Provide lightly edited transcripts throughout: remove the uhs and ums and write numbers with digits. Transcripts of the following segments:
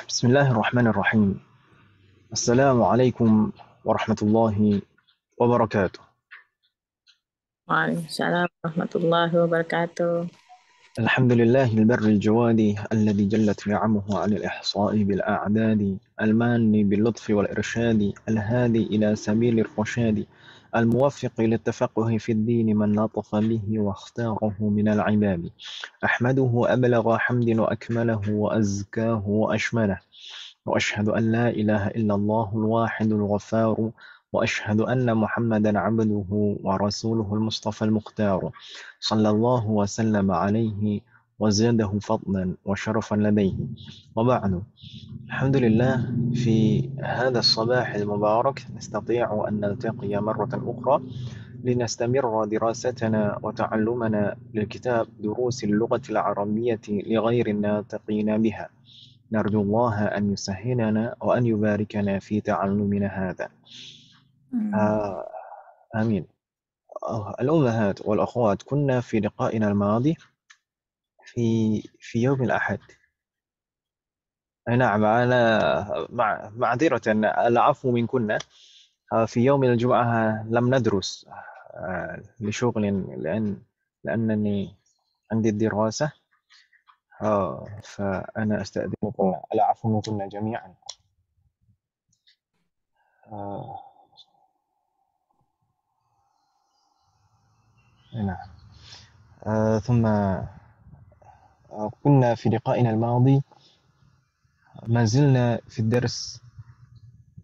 بسم الله الرحمن الرحيم. السلام عليكم ورحمة الله وبركاته. Waalaikumsalam warahmatullahi wabarakatuh. الحمد لله البر الجواد الذي جلت نعمه عن الإحصاء بالأعداد، المان باللطف والإرشاد، الهادي إلى سبيل الرشاد، الموفق للتفقه في الدين من لطف به واختاره من العباد. أحمده أبلغ حمد وأكمله وأزكاه وأشمله، وأشهد أن لا إله إلا الله الواحد الغفار، وأشهد أن محمدا عبده ورسوله المصطفى المختار، صلى الله وسلم عليه وزاده فضلا وشرفا لديه. وبعد، الحمد لله، في هذا الصباح المبارك نستطيع أن نلتقي مرة أخرى لنستمر دراستنا وتعلمنا للكتاب دروس اللغة العربية لغير الناطقين بها. نرجو الله أن يسهلنا وأن يباركنا في تعلمنا هذا. Hmm. آه، آمين. الأمهات والأخوات، كنا في لقائنا الماضي في يوم الأحد. نعم، أنا معذرة، العفو منكن. في يوم الجمعة لم ندرس لشغل، لأنني عندي الدراسة. فأنا أستأذنكم العفو منكن جميعا. آه، نعم. ثم كنا في لقائنا الماضي ما زلنا في الدرس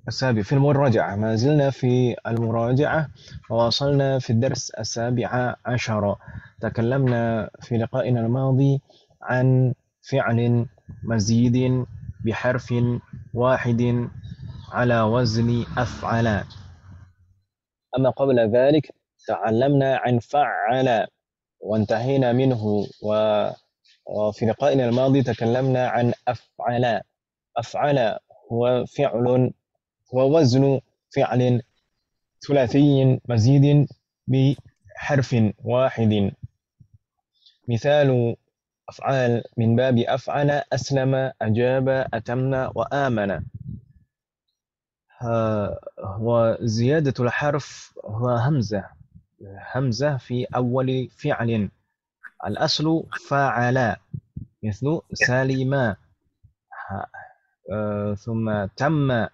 السابع في المراجعة، ما زلنا في المراجعة، وواصلنا في الدرس السابع عشر. تكلمنا في لقائنا الماضي عن فعل مزيد بحرف واحد على وزن أفعل. أما قبل ذلك تعلمنا عن فعل وانتهينا منه، وفي لقائنا الماضي تكلمنا عن أفعل. أفعل هو فعل ووزن فعل ثلاثي مزيد بحرف واحد. مثال أفعال من باب أفعل: أسلم، أجاب، أتم، وآمن. وزيادة الحرف هو همزة، همزة في أول فعل. الأصل فعل، مثل سلم، ثم تم،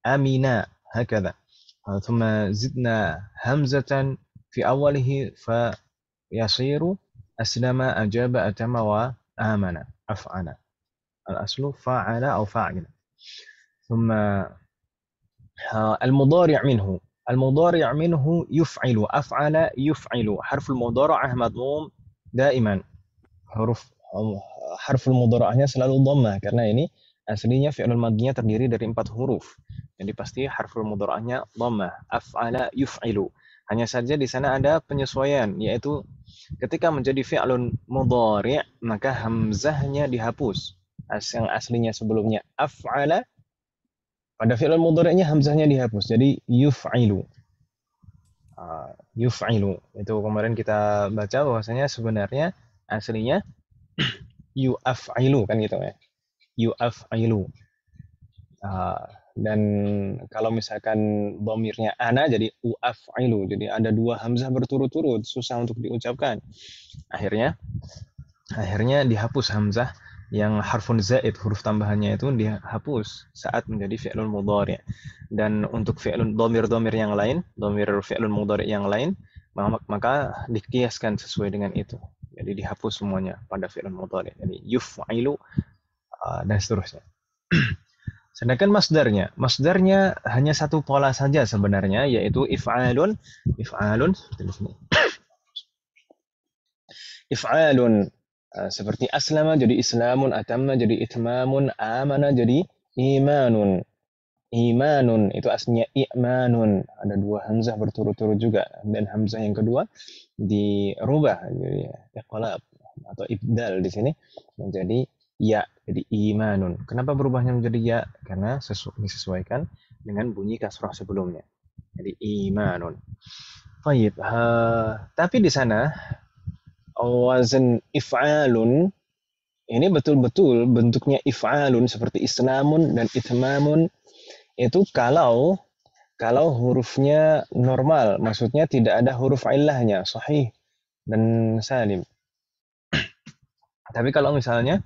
أمن، هكذا. ثم زدنا همزة في أوله فيصير أسلم، أجاب، أتم، وآمن. أفعل، الأصل فاعل أو فاعل. ثم المضارع منه، المضارع منه يفعل. أفعل يفعل، حرف المضارعة مضموم دائما. huruf Harful mudhara'ahnya selalu dhammah karena ini aslinya fi'lul madhinya terdiri dari 4 huruf. Jadi pasti harful mudhara'ahnya dhammah. Af'ala yuf'ilu. Hanya saja di sana ada penyesuaian, yaitu ketika menjadi fi'lun mudhari' maka hamzahnya dihapus. Yang aslinya sebelumnya af'ala, pada fi'lul mudhari'nya hamzahnya dihapus. Jadi yuf'ilu. Yuf'ilu. Itu kemarin kita baca bahwasanya sebenarnya aslinya yu'af'ilu, kan gitu ya. Yu'af'ilu. Dan kalau misalkan domirnya ana jadi u'af'ilu. Jadi ada dua hamzah berturut-turut, susah untuk diucapkan. Akhirnya akhirnya dihapus hamzah yang harfun zaid, huruf tambahannya itu dihapus saat menjadi fi'lun mudhari'. Dan untuk fi'lun domir-domir yang lain, domir fi'lun mudhari' yang lain, maka dikiaskan sesuai dengan itu. Jadi dihapus semuanya pada fi'lun mudhari'. Jadi yuf'ilu dan seterusnya. Sedangkan masdarnya hanya satu pola saja sebenarnya, yaitu if'alun. If'alun seperti di sini. If'alun seperti aslama jadi islamun, atamma jadi itmamun, amana jadi imanun. Imanun itu aslinya i'manun. Ada dua hamzah berturut-turut juga, dan hamzah yang kedua dirubah jadi iqlab atau ibdal di sini menjadi ya, jadi imanun. Kenapa berubahnya menjadi ya? Karena disesuaikan dengan bunyi kasrah sebelumnya. Jadi imanun. Baik, tapi di sana wazan if'alun Ini betul-betul bentuknya if'alun seperti islamun dan ithmamun itu kalau hurufnya normal, maksudnya tidak ada huruf illahnya, sahih dan salim. Tapi kalau misalnya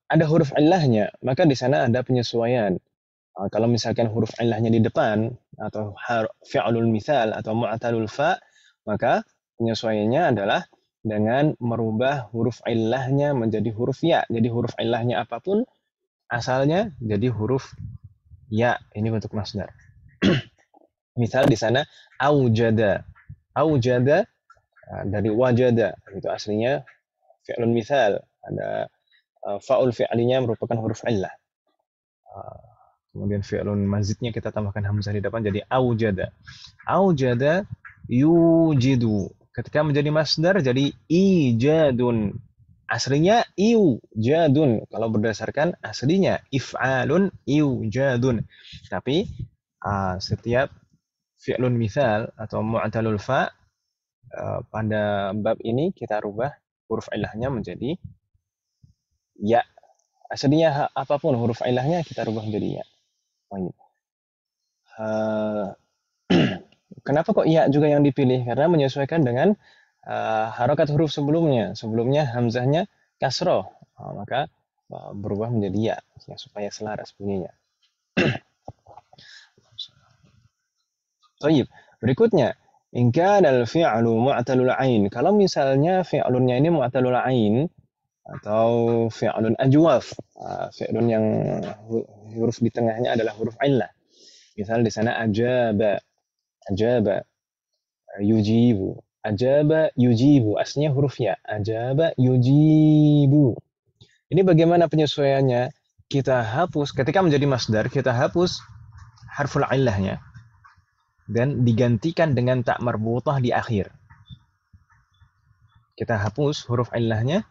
ada huruf illahnya, maka di sana ada penyesuaian. Kalau misalkan huruf illahnya di depan atau fi'lul mithal atau mu'talul fa, maka penyesuaiannya adalah dengan merubah huruf illahnya menjadi huruf ya. Jadi huruf illahnya apapun asalnya jadi huruf ya. Ini bentuk masdar. Misal di sana aujada. Aujada dari wajada, itu aslinya fi'lun mithal. Ada fa'ul fi'linya merupakan huruf illah. Kemudian fi'lun mazidnya kita tambahkan hamzah di depan jadi aujada. Aujada yujidu. Ketika menjadi masdar jadi ijadun. Aslinya iujadun. Kalau berdasarkan aslinya if'alun iujadun. Tapi setiap fi'lun mithal atau mu'talul fa pada bab ini kita rubah huruf ilahnya menjadi ya. Aslinya apapun huruf ilahnya kita rubah menjadi ya. Kenapa kok iya juga yang dipilih? Karena menyesuaikan dengan harokat huruf sebelumnya. Sebelumnya hamzahnya kasroh, maka berubah menjadi ya supaya selaras bunyinya. Baik, berikutnya in kana al-fi'lu mu'talul ain. Kalau misalnya fi'lunnya ini mu'talul ain atau fi'lun ajwaf, fi'lun yang huruf di tengahnya adalah huruf illah. Misal di sana ajaba, yujibu, ajaba yujibu, aslinya huruf ya, ajaba yujibu. Ini bagaimana penyesuaiannya? Kita hapus, ketika menjadi masdar, kita hapus harful illahnya dan digantikan dengan tak marbutah di akhir. Kita hapus huruf illahnya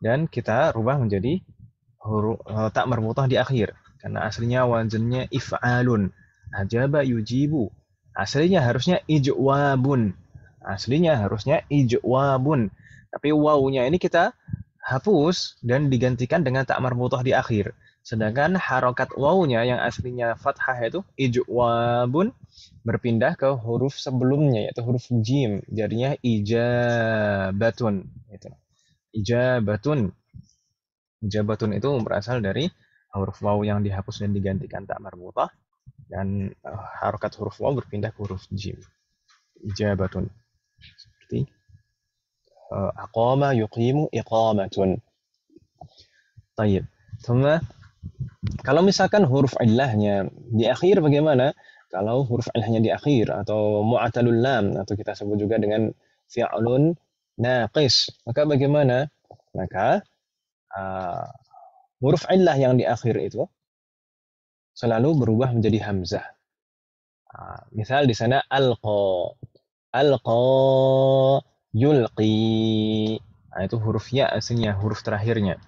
dan kita rubah menjadi huruf tak marbutah di akhir. Karena aslinya wazannya if'alun. Ajaba yujibu. Aslinya harusnya ijwabun. Tapi wawunya ini kita hapus dan digantikan dengan tak marbutah di akhir. Sedangkan harokat wawunya yang aslinya fathah itu ijwabun berpindah ke huruf sebelumnya yaitu huruf jim. Jadinya ijabatun. Ijabatun. Ijabatun itu berasal dari huruf waw yang dihapus dan digantikan tak marbutah dan harokat huruf waw berpindah ke huruf jim. Ijabatun. Seperti aqama yuqimu iqamatun. Tayyib. Kalau misalkan huruf illahnya di akhir bagaimana? Kalau huruf illahnya di akhir atau mu'talul lam atau kita sebut juga dengan fi'lun naqis, maka bagaimana? Maka huruf illah yang di akhir itu selalu berubah menjadi hamzah. Misal di sana alqa, yulqi. Itu huruf ya aslinya, huruf terakhirnya.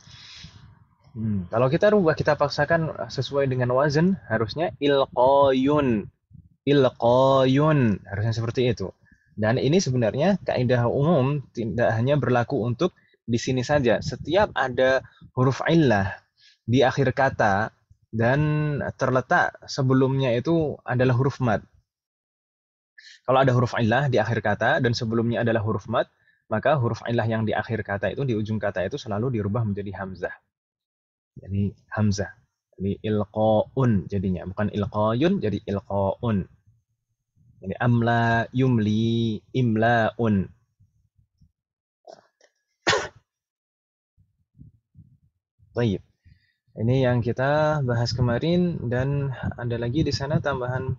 Kalau kita rubah, kita paksakan sesuai dengan wazan, harusnya ilqayun. Harusnya seperti itu. Dan ini sebenarnya kaidah umum tidak hanya berlaku untuk di sini saja. Setiap ada huruf illah di akhir kata dan terletak sebelumnya itu adalah huruf mad. Kalau ada huruf illah di akhir kata dan sebelumnya adalah huruf mad, maka huruf illah yang di akhir kata itu, di ujung kata itu selalu dirubah menjadi hamzah. Jadi hamzah. Jadi ilqaun jadinya, bukan ilqayun, jadi ilqaun. Jadi amla, yumli, imlaun. Baik. Ini yang kita bahas kemarin dan ada lagi di sana tambahan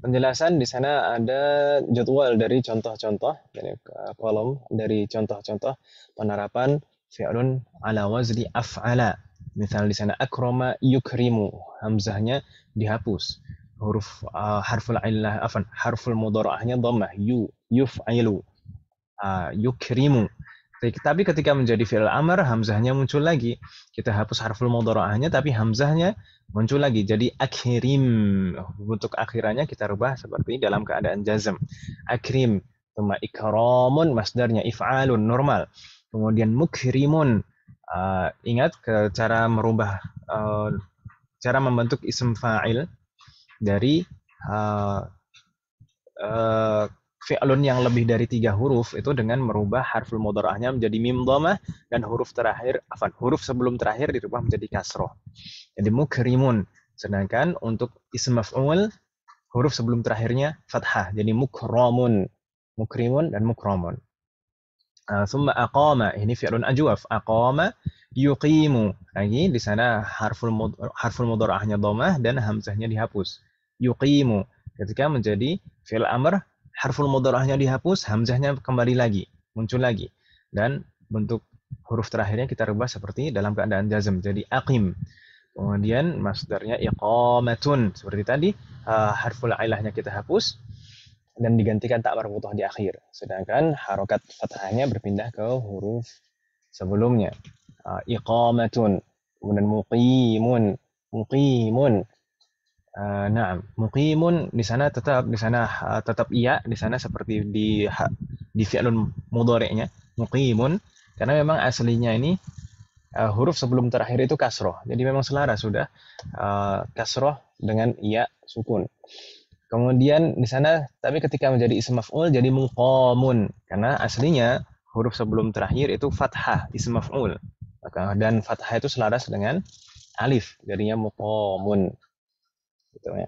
penjelasan. Di sana ada jadwal dari contoh-contoh, dari kolom dari contoh-contoh penerapan fi'lun ala wazni af'ala. Misal di sana akrama yukrimu, hamzahnya dihapus. Huruf harful illah harful mudhara'ahnya dhammah, yuf'ilu, yukrimu. Tapi ketika menjadi fi'il amr, hamzahnya muncul lagi. Kita hapus harful mudhara'ahnya tapi hamzahnya muncul lagi. Jadi akrim, bentuk akhirannya kita rubah seperti dalam keadaan jazm. Akrim, thumma ikramun, masdarnya if'alun, normal. Kemudian mukrimun, ingat ke cara merubah, cara membentuk isim fa'il dari uh, uh, fi'lun yang lebih dari 3 huruf itu dengan merubah harful mudhara'ahnya menjadi mim dhamah dan huruf sebelum terakhir dirubah menjadi kasroh. Jadi mukrimun. Sedangkan untuk isim maf'ul huruf sebelum terakhirnya fathah. Jadi mukramun. Mukrimun dan mukramun. Summa aqama, ini fi'lun ajwaf. Aqama yuqimu. Lagi di sana harful mudhara'ahnya dhammah dan hamzahnya dihapus. Yuqimu. Ketika menjadi fi'il amr, harful mudhara'ahnya dihapus, hamzahnya kembali lagi, muncul lagi. Dan bentuk huruf terakhirnya kita rubah seperti dalam keadaan jazm. Jadi aqim. Kemudian masdarnya iqamatun. Seperti tadi, harful ilahnya kita hapus dan digantikan tak marbuthah di akhir. Sedangkan harokat fathahnya berpindah ke huruf sebelumnya. Iqamatun, kemudian muqimun, muqimun. Nah, muqimun di sana tetap iya, di sana seperti di fi'lun mudhari'nya, muqimun, karena memang aslinya ini huruf sebelum terakhir itu kasroh. Jadi memang selaras sudah kasroh dengan iya sukun. Kemudian di sana, tapi ketika menjadi isim maf'ul jadi muqamun, karena aslinya huruf sebelum terakhir itu fathah, isim maf'ul. Dan fathah itu selaras dengan alif, jadinya muqamun. Gitu ya.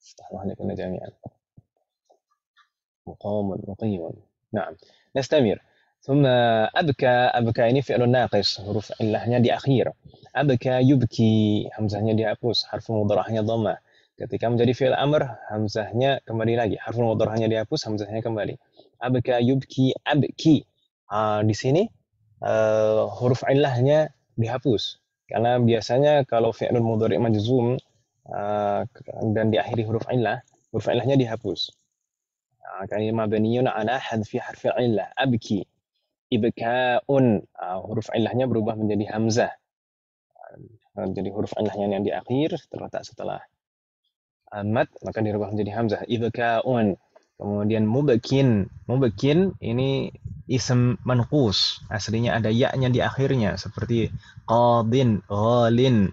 Astagfirullahaladzim jami'an. Muqamun, muqimun. Nah, nastamir. ثم أبكى ini fi'lun naqis, huruf illahnya di akhir. Abka yubki, hamzahnya dihapus, harfu mudhara'ahnya dhammah. Ketika menjadi fi'il amr, hamzahnya kembali lagi, harfu mudhara'ahnya dihapus, hamzahnya kembali. Abka yubki abki. Di sini huruf illahnya dihapus. Karena biasanya kalau fi'lun mudhari' majzum dan diakhiri huruf illahnya dihapus. Kali mabniyun ala hadfi harfi illah, abki. Ibka'un, huruf illahnya berubah menjadi hamzah. Jadi huruf illahnya yang di akhir terletak setelah mad, maka dirubah menjadi hamzah. Ibka'un. Kemudian mubkin. Mubkin ini ism manqus. Aslinya ada ya-nya di akhirnya seperti qadin, ghalin.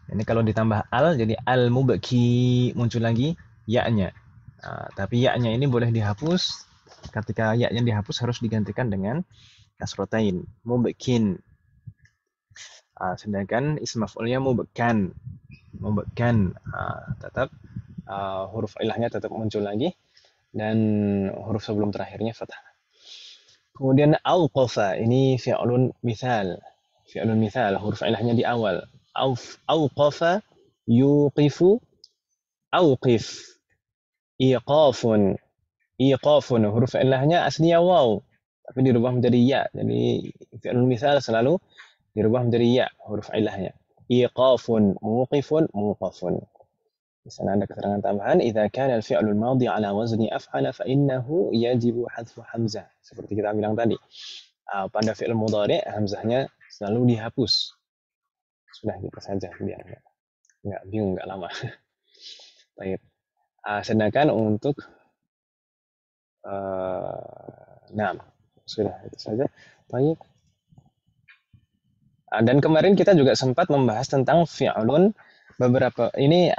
Ini kalau ditambah al jadi al-mubki, muncul lagi ya-nya. Tapi ya-nya ini boleh dihapus. Ketika ya-nya dihapus harus digantikan dengan kasrotain, mubkin. Sedangkan ism maf'ulnya mubkan, tetap huruf ilahnya tetap muncul lagi dan huruf sebelum terakhirnya fathah. Kemudian auqafa, ini fi'lun mithal, huruf ilahnya di awal. Auqafa yuqifu, auqif. Iqafun, huruf ilahnya aslinya waw, tapi dirubah menjadi ya. Jadi fi'lun mithal selalu dirubah menjadi ya huruf ilahnya. Iqafun, muqifun, muqafun. Di sana ada keterangan tambahan, idza kana al-fi'lu al-madhi ala wazni af'ala fa innahu yajibu hadfu hamzah. Seperti kita bilang tadi. Pada fi'il mudhari' hamzahnya selalu dihapus. Sudah gitu saja biar enggak bingung, enggak lama. Baik. Sedangkan untuk nah, sudah itu saja. Baik. Dan kemarin kita juga sempat membahas tentang fi'lun beberapa. Ini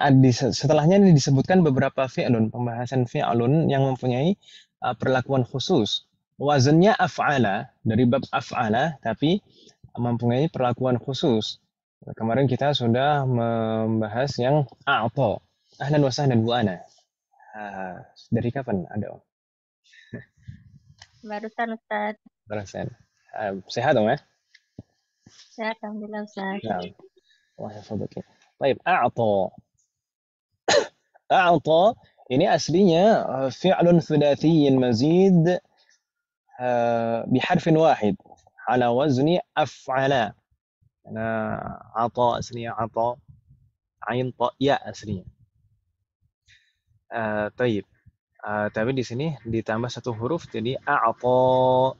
setelahnya ini disebutkan beberapa fi'lun, pembahasan fi'lun yang mempunyai perlakuan khusus. Wazannya af'ala, dari bab af'ala, tapi mempunyai perlakuan khusus. Kemarin kita sudah membahas yang a'ta. Ahlan wa sahlan Bu Ana. Dari kapan ada? Barusan Ustaz. Barusan. Sehat dong ya? Sehat, alhamdulillah Ustaz. Nah, Allah yahfadzuki. Baik, a'ta ini aslinya fi'lun thulathiyin mazid biharfin wahid ala wazni af'ala. A'ta aslinya a'ta, ain ta ya aslinya. Taib. Tapi di sini ditambah satu huruf jadi a'ta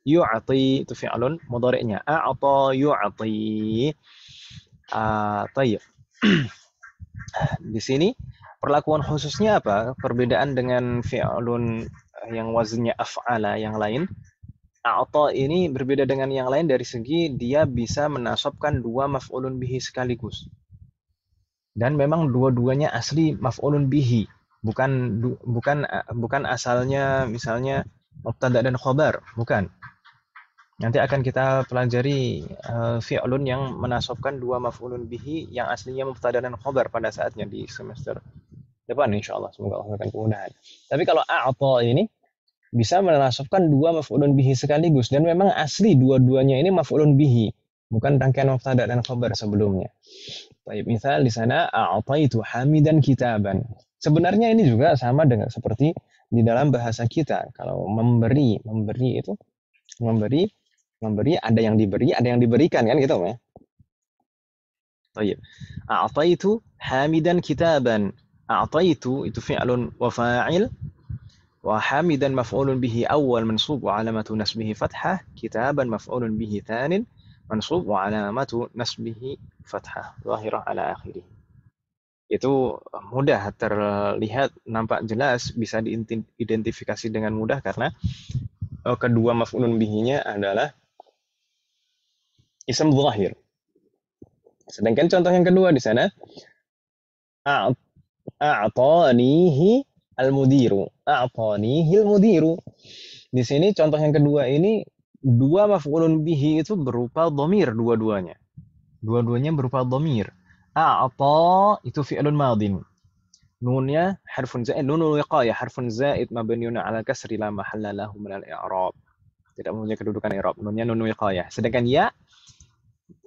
yu'ti, itu fi'lun mudhari'nya. A'ta yu'ti. Taib. Di sini perlakuan khususnya apa? Perbedaan dengan fi'lun yang wazinnya af'ala yang lain. A'ta ini berbeda dengan yang lain dari segi dia bisa menasabkan dua maf'ulun bihi sekaligus. Dan memang dua-duanya asli maf'ulun bihi. Bukan asalnya misalnya mubtada dan khobar, bukan. Nanti akan kita pelajari fi'lun yang menasabkan dua maf'ulun bihi yang aslinya mubtada dan khobar pada saatnya di semester depan insyaallah. Semoga Allah memberikan kemudahan. Tapi kalau a'ta ini bisa menasabkan dua maf'ulun bihi sekaligus dan memang asli dua-duanya ini maf'ulun bihi, bukan rangkaian mubtada dan khabar sebelumnya. Baik, misal di sana a'taitu hamidan kitaban. Sebenarnya ini juga sama dengan seperti di dalam bahasa kita. Kalau memberi itu memberi ada yang diberi, ada yang diberikan kan gitu ya. Baik. A'taitu hamidan kitaban. A'taitu itu fi'lun wa fa'il. وحامدا مفعول به أول منصوب وعلامة نسبه فتحة كتابا مفعول به ثان منصوب وعلامة نسبه فتحة ظاهرة على آخره. Itu mudah terlihat, nampak jelas, bisa diidentifikasi dengan mudah karena kedua maf'ulun bihinya adalah ism zahir. Sedangkan contoh yang kedua di sana a'tanihi al-mudiru. A'tanihil mudiru. Di sini contoh yang kedua ini dua maf'ulun bihi itu berupa dhamir dua-duanya. Dua-duanya berupa dhamir. A'ta itu fi'lun madin. Nunnya harfun zaid, nunul wiqayah harfun zaid mabniun 'ala kasri la mahalla lahu min al-i'rab. Tidak mempunyai kedudukan i'rab. Nunnya nun wiqayah. Sedangkan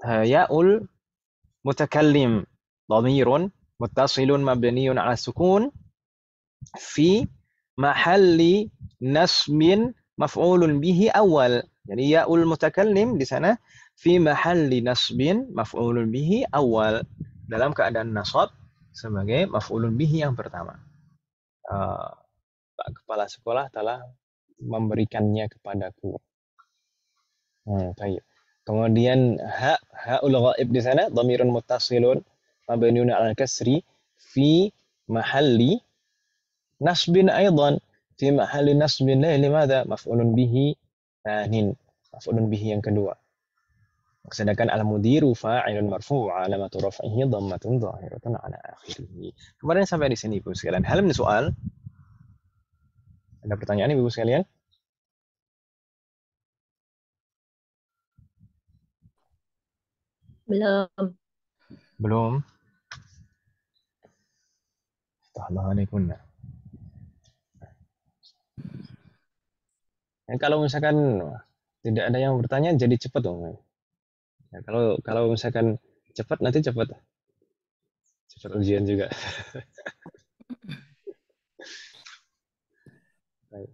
ya'ul mutakallim dhamirun muttasilun mabniun 'ala sukun fi mahalli nasbin maf'ulun bihi awal. Jadi ya'ul mutakallim di sana fi mahalli nasbin maf'ulun bihi awal, dalam keadaan nasab sebagai maf'ulun bihi yang pertama. Pak Kepala Sekolah telah memberikannya kepadaku. Baik. Kemudian ha'ul ghaib di sana dhamirun muttasilun mabniun 'ala kasri fi mahalli nasbin aidan, fi mahalli nasbin limadha maf'ulun bihi thanin, maf'ulun bihi yang kedua. Sedangkan al-mudiru fa'ilun marfu' 'alamatu raf'ihi dhammatun dhahiratun 'ala akhirih. Kemarin sampai di sini Ibu sekalian. Hal min soal? Ada pertanyaan Ibu sekalian? Belum. Belum. Tahmanikunna. Kalau misalkan tidak ada yang bertanya, jadi cepat dong. Ya, kalau misalkan cepat, nanti cepat ujian juga. Baik.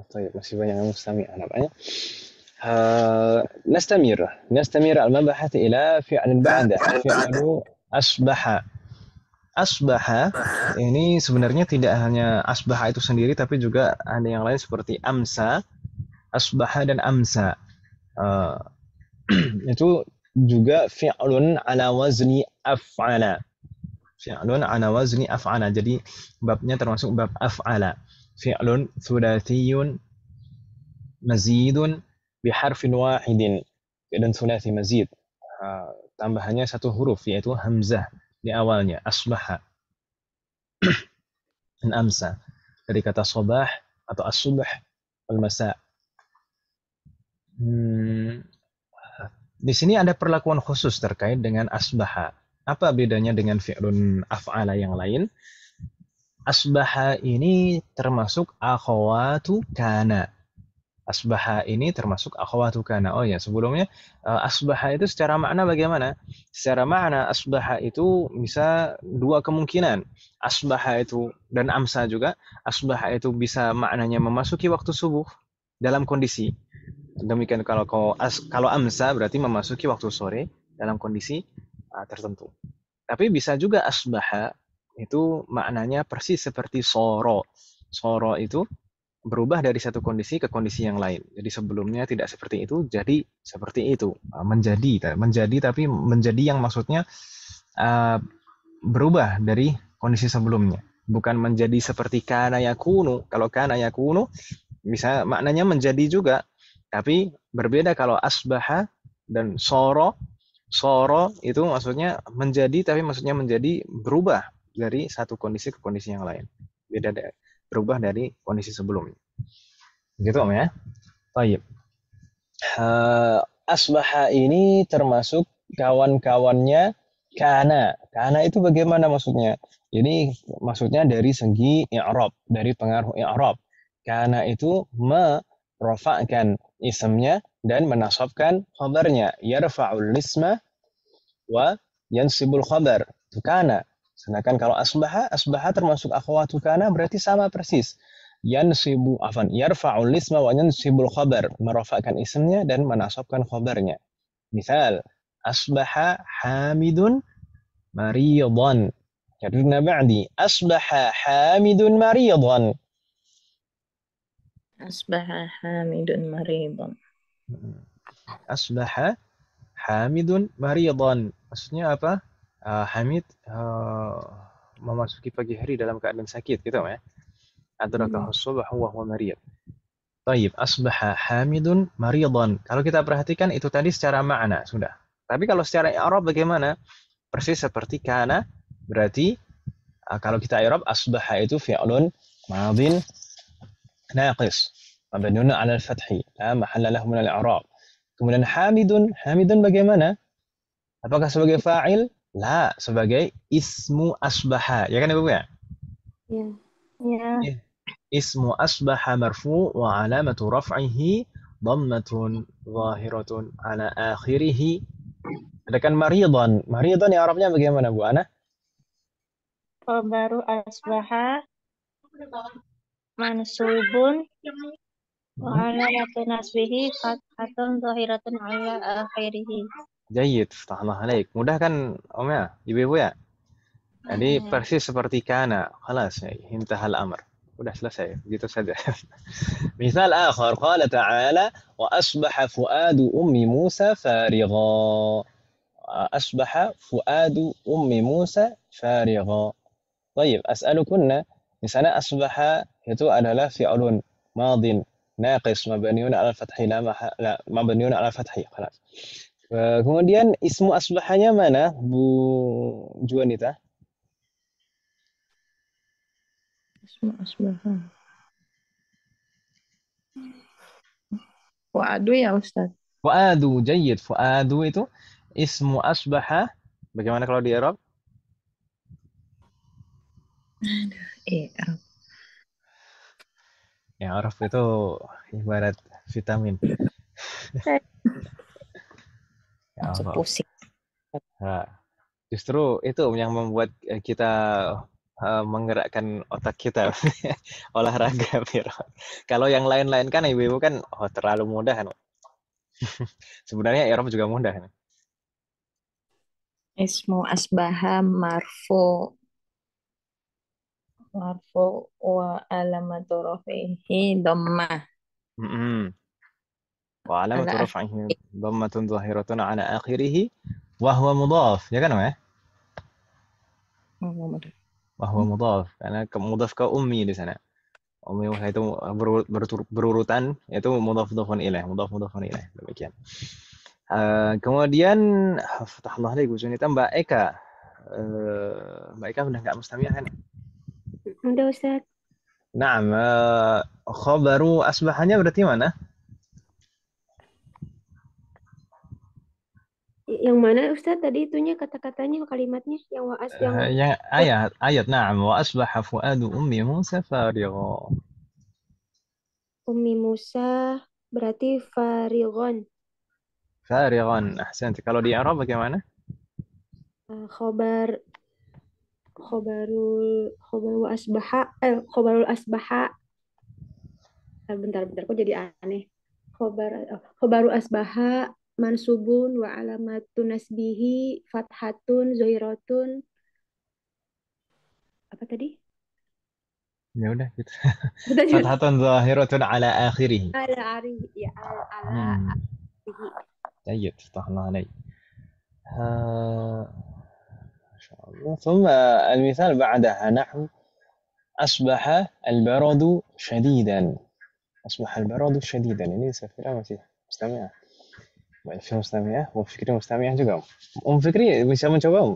طيب masih banyak yang mustami' nampaknya. نستمر المبحث إلى فعل بعده فعل أصبح. Asbaha ini sebenarnya tidak hanya asbaha itu sendiri, tapi juga ada yang lain seperti amsa, asbaha dan amsa. Itu juga fi'lun ala wazni af'ala. Fi'lun ala wazni af'ala. Jadi babnya termasuk bab af'ala. Fi'lun thulathiyun mazidun biharfin wahidin. Fi'lun thulathi mazid. Tambahannya satu huruf, yaitu hamzah di awalnya, asbaha dan amsa, dari kata sobah atau as-subh wal masa. Di sini ada perlakuan khusus terkait dengan asbaha. Apa bedanya dengan fi'lun af'ala yang lain? Asbaha ini termasuk akhawatu kana. Asbaha ini termasuk akhawatu kana. Oh ya, sebelumnya asbaha itu secara makna bagaimana? Secara makna asbaha itu bisa dua kemungkinan. Asbaha itu dan amsa juga. Asbaha itu bisa maknanya memasuki waktu subuh dalam kondisi. Demikian kalau amsa berarti memasuki waktu sore dalam kondisi tertentu. Tapi bisa juga asbaha itu maknanya persis seperti soro. Soro itu berubah dari satu kondisi ke kondisi yang lain. Jadi sebelumnya tidak seperti itu, jadi seperti itu. Menjadi tapi menjadi yang maksudnya uh, berubah dari kondisi sebelumnya. Bukan menjadi seperti kana yakunu. Kalau kana yakunu bisa maknanya menjadi juga, tapi berbeda kalau asbaha dan soro. Soro itu maksudnya menjadi, tapi maksudnya menjadi berubah dari satu kondisi ke kondisi yang lain. Beda berubah dari kondisi sebelumnya. Gitu Om ya. Baik. Asbaha ini termasuk kawan-kawannya kana. Kana itu bagaimana maksudnya? Ini maksudnya dari segi i'rab, dari pengaruh i'rab. Kana itu merofakkan isimnya dan menasabkan khabarnya. Yarfa'ul isma wa yansibul khabar. Itu kana. Sedangkan kalau asbaha, asbaha termasuk akhwatu kana berarti sama persis. Yansibu afan yarfa'ul isma wa yansibul khabar, merofakkan isimnya dan menasabkan khabarnya. Misal asbaha hamidun maridan. Kaduna ba'di asbaha hamidun maridan. Asbaha Hamidun maridan. Asbaha hamidun maridan. Maksudnya apa? Hamid memasuki pagi hari dalam keadaan sakit gitu ya. Adrakahu subh wa huwa marid. Taib, asbaha hamidun maridan. Kalau kita perhatikan itu tadi secara makna sudah. Tapi kalau secara i'rab bagaimana? Persis seperti kana, berarti kalau kita i'rab asbaha itu fi'lun madin naqis mabniun 'ala al-fathi, la mahalla lahu min al-i'rab. Kemudian hamidun, hamidun bagaimana? Apakah sebagai fa'il? La, sebagai ismu asbaha. Ya kan Ibu ya? Ya. Ya. Ismu asbaha marfu wa alamatu raf'ihi dhammatun zahiratun ala akhirih. Sedangkan maridan, maridan ya Arabnya bagaimana Bu Ana? Baru asbaha mansubun wa alamatu nasbihi fathatun zahiratun ala akhirih. Jayid, Allah alaik. Mudah kan Om ya, Ibu-ibu ya? Jadi persis seperti kana. Khalas, intahal amr. Udah selesai, gitu saja. Misal akhar, qala ta'ala, wa asbaha fuadu ummi Musa farigha. أصبح فؤاد أم موسى فارغا. طيب أسألكن misalnya asbaha itu adalah fi'lun madin naqis mabniun ala fathi la mabniun ala fathi خلاص. Kemudian ismu asbahanya mana Bu Juanita? Ismu asbaha. Waduh ya Ustaz. Fuadu, jayyid. Fuadu itu ismu asbaha. Bagaimana kalau di Arab? Arab. Ya Arab itu ibarat vitamin. Ya Allah. Pusing. Nah, justru itu yang membuat kita menggerakkan otak kita olahraga Biro. Kalau yang lain-lain kan ibu-ibu kan terlalu mudah kan. Sebenarnya Eropa juga mudah kan. Ismu asbaha marfu wa alamatu rafihi dhammah Mm-mm. Wa alamatu ala raf'ihi dhammatun zahiratun ala akhirih wa huwa mudhaf. Ya kan, ya? akhirih. Wa huwa mudhaf. Karena mudhaf ke ummi di sana. Ummi itu berurutan itu mudhaf mudhafun ilaih, mudhaf mudhafun ilaih. Demikian. Kemudian Allah alaihi wasallam Mbak Eka. Mbak Eka udah nggak mustamiah kan? Udah Ustaz. Naam, khabaru asbahannya berarti mana? Yang mana Ustaz tadi itunya kata-katanya kalimatnya yang waas yang Yang ayat, naam, wa asbaha fuadu ummi Musa farigha. Ummi Musa berarti farigon. Farighan, ahsanti. Kalau di Arab bagaimana? Khobar khobarul asbaha khobarul asbaha. Bentar kok jadi aneh. Khobaru asbaha mansubun wa alamatun nasbihi fathatun zohiratun apa tadi? Ya udah gitu. Udah juga. Fathatun zahiratun ala akhirih. Ala ari ya ala arihi. طيب فتح الله عليك. ما شاء الله. ثم المثال بعدها نحو أصبح البرد شديدا. أصبح البرد شديدا. Ini saya kira masih mustami'ah. Masih mustami'ah. Fikri mustami'ah juga. Fikri bisa mencoba.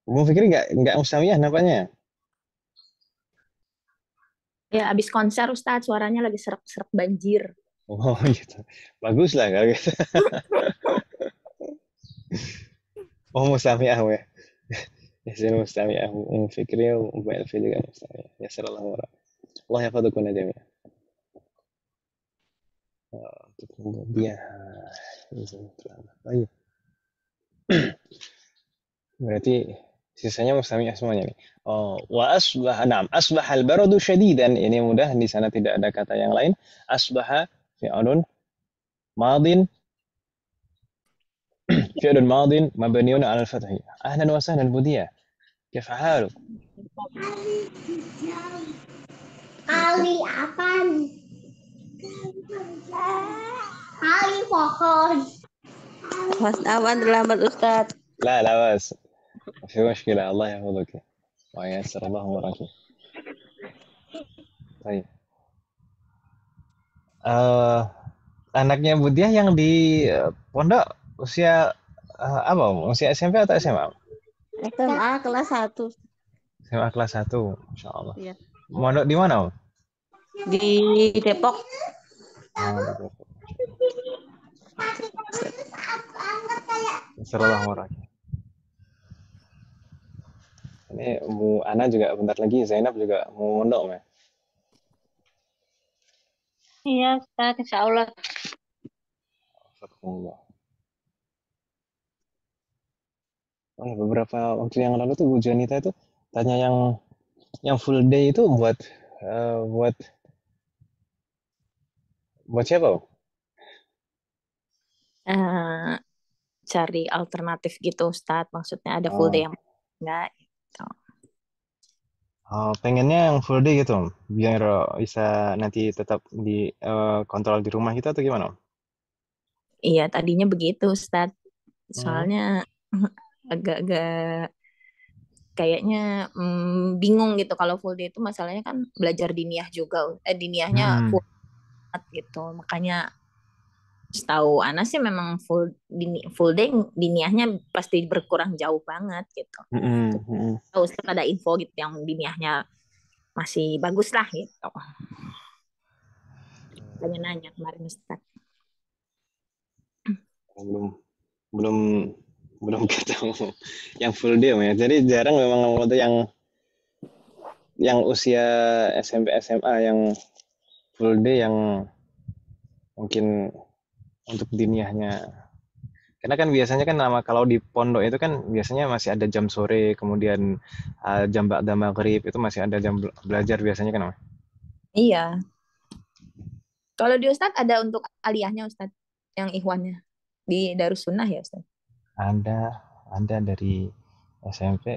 Fikri nggak mustami'ah nampaknya. Ya, abis konser Ustadz, suaranya lagi serak-serak banjir. Oh gitu. Bagus lah kalau gitu. Oh mustami'ah ya. يصير مستمعه فكري وموبايل في juga مستمع يسر الله أمره الله يحفظكم جميعا dia baik berarti sisanya mustami'ah semuanya nih wa asbah na'am asbaha al-baradu shadidan ini mudah di sana tidak ada kata yang lain asbaha fi'lun madin fi'lun madin mabniun 'ala al-fath ahlan wa sahlan Budia كيف حالك Kali apaan? Kali pohon. Awan terlambat Ustadz. لا لا بس ما في مشكلة الله يحفظك ويسر الله أمرك طيب anaknya Budiah yang di pondok usia apa? Usia SMP atau SMA? SMA kelas 1 SMA kelas 1. Masya Allah. ya. Mondok di mana? Di Depok. Oh, di Depok. Assalamualaikum warahmatullahi. Ini Bu Ana juga bentar lagi, Zainab juga mau mondok, ya? Iya Ustadz, insya Allah. Astagfirullah. Oh ya, beberapa waktu yang lalu tuh Bu Janita itu tanya yang full day itu buat buat siapa? Eh, Cari alternatif gitu Ustadz, maksudnya ada full day Oh, yang enggak gitu. pengennya yang full day gitu, biar bisa nanti tetap di kontrol di rumah gitu atau gimana? Iya tadinya begitu Ustadz, Hmm. soalnya agak-agak kayaknya bingung gitu kalau full day itu masalahnya kan belajar diniyah juga, diniyahnya Hmm. full banget gitu, makanya setahu Ana sih memang full day diniyahnya pasti berkurang jauh banget gitu. Hmm. Hmm. Tahu Ustaz ada info gitu yang diniyahnya masih bagus lah gitu. Tanya nanya kemarin Ustaz. Belum belum belum ketemu yang full day ya. Jadi jarang memang waktu yang usia SMP SMA yang full day yang mungkin untuk diniyahnya. Karena kan biasanya kan kalau di pondok itu kan biasanya masih ada jam sore, kemudian jam ba'da maghrib itu masih ada jam belajar biasanya kan. Iya. Kalau di Ustaz ada untuk aliyahnya Ustaz yang ikhwannya di Darussunnah ya Ustaz. Ada dari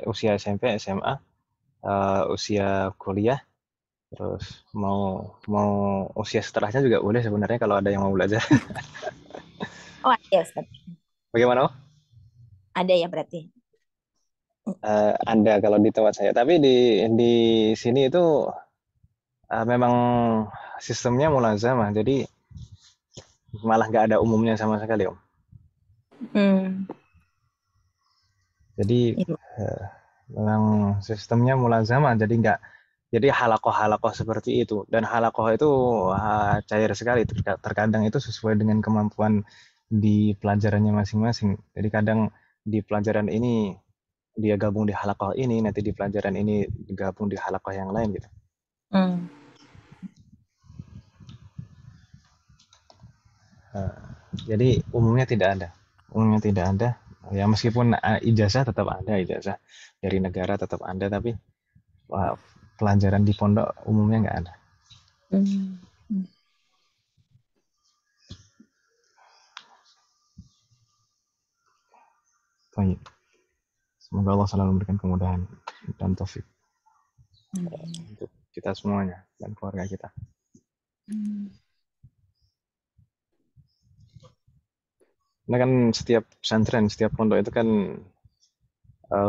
usia SMP, SMA, usia kuliah, terus mau usia setelahnya juga boleh sebenarnya kalau ada yang mau belajar. Oh ada ya Ustaz. Bagaimana? Ada ya berarti. Ada kalau di tempat saya, tapi di sini itu memang sistemnya mulazamah, jadi malah nggak ada umumnya sama sekali, Om. Hmm. Jadi Iya. memang sistemnya mulazamah, jadi halakoh-halakoh seperti itu, dan halakoh itu cair sekali, terkadang itu sesuai dengan kemampuan di pelajarannya masing-masing. Jadi kadang di pelajaran ini dia gabung di halakoh ini, nanti di pelajaran ini gabung di halakoh yang lain gitu. Hmm. Jadi umumnya tidak ada. Ya meskipun ijazah tetap ada, ijazah dari negara tetap ada, tapi pelajaran di pondok umumnya nggak ada. Hmm. Baik. Semoga Allah selalu memberikan kemudahan dan taufik untuk kita semuanya dan keluarga kita. Nah kan setiap pesantren, setiap pondok itu kan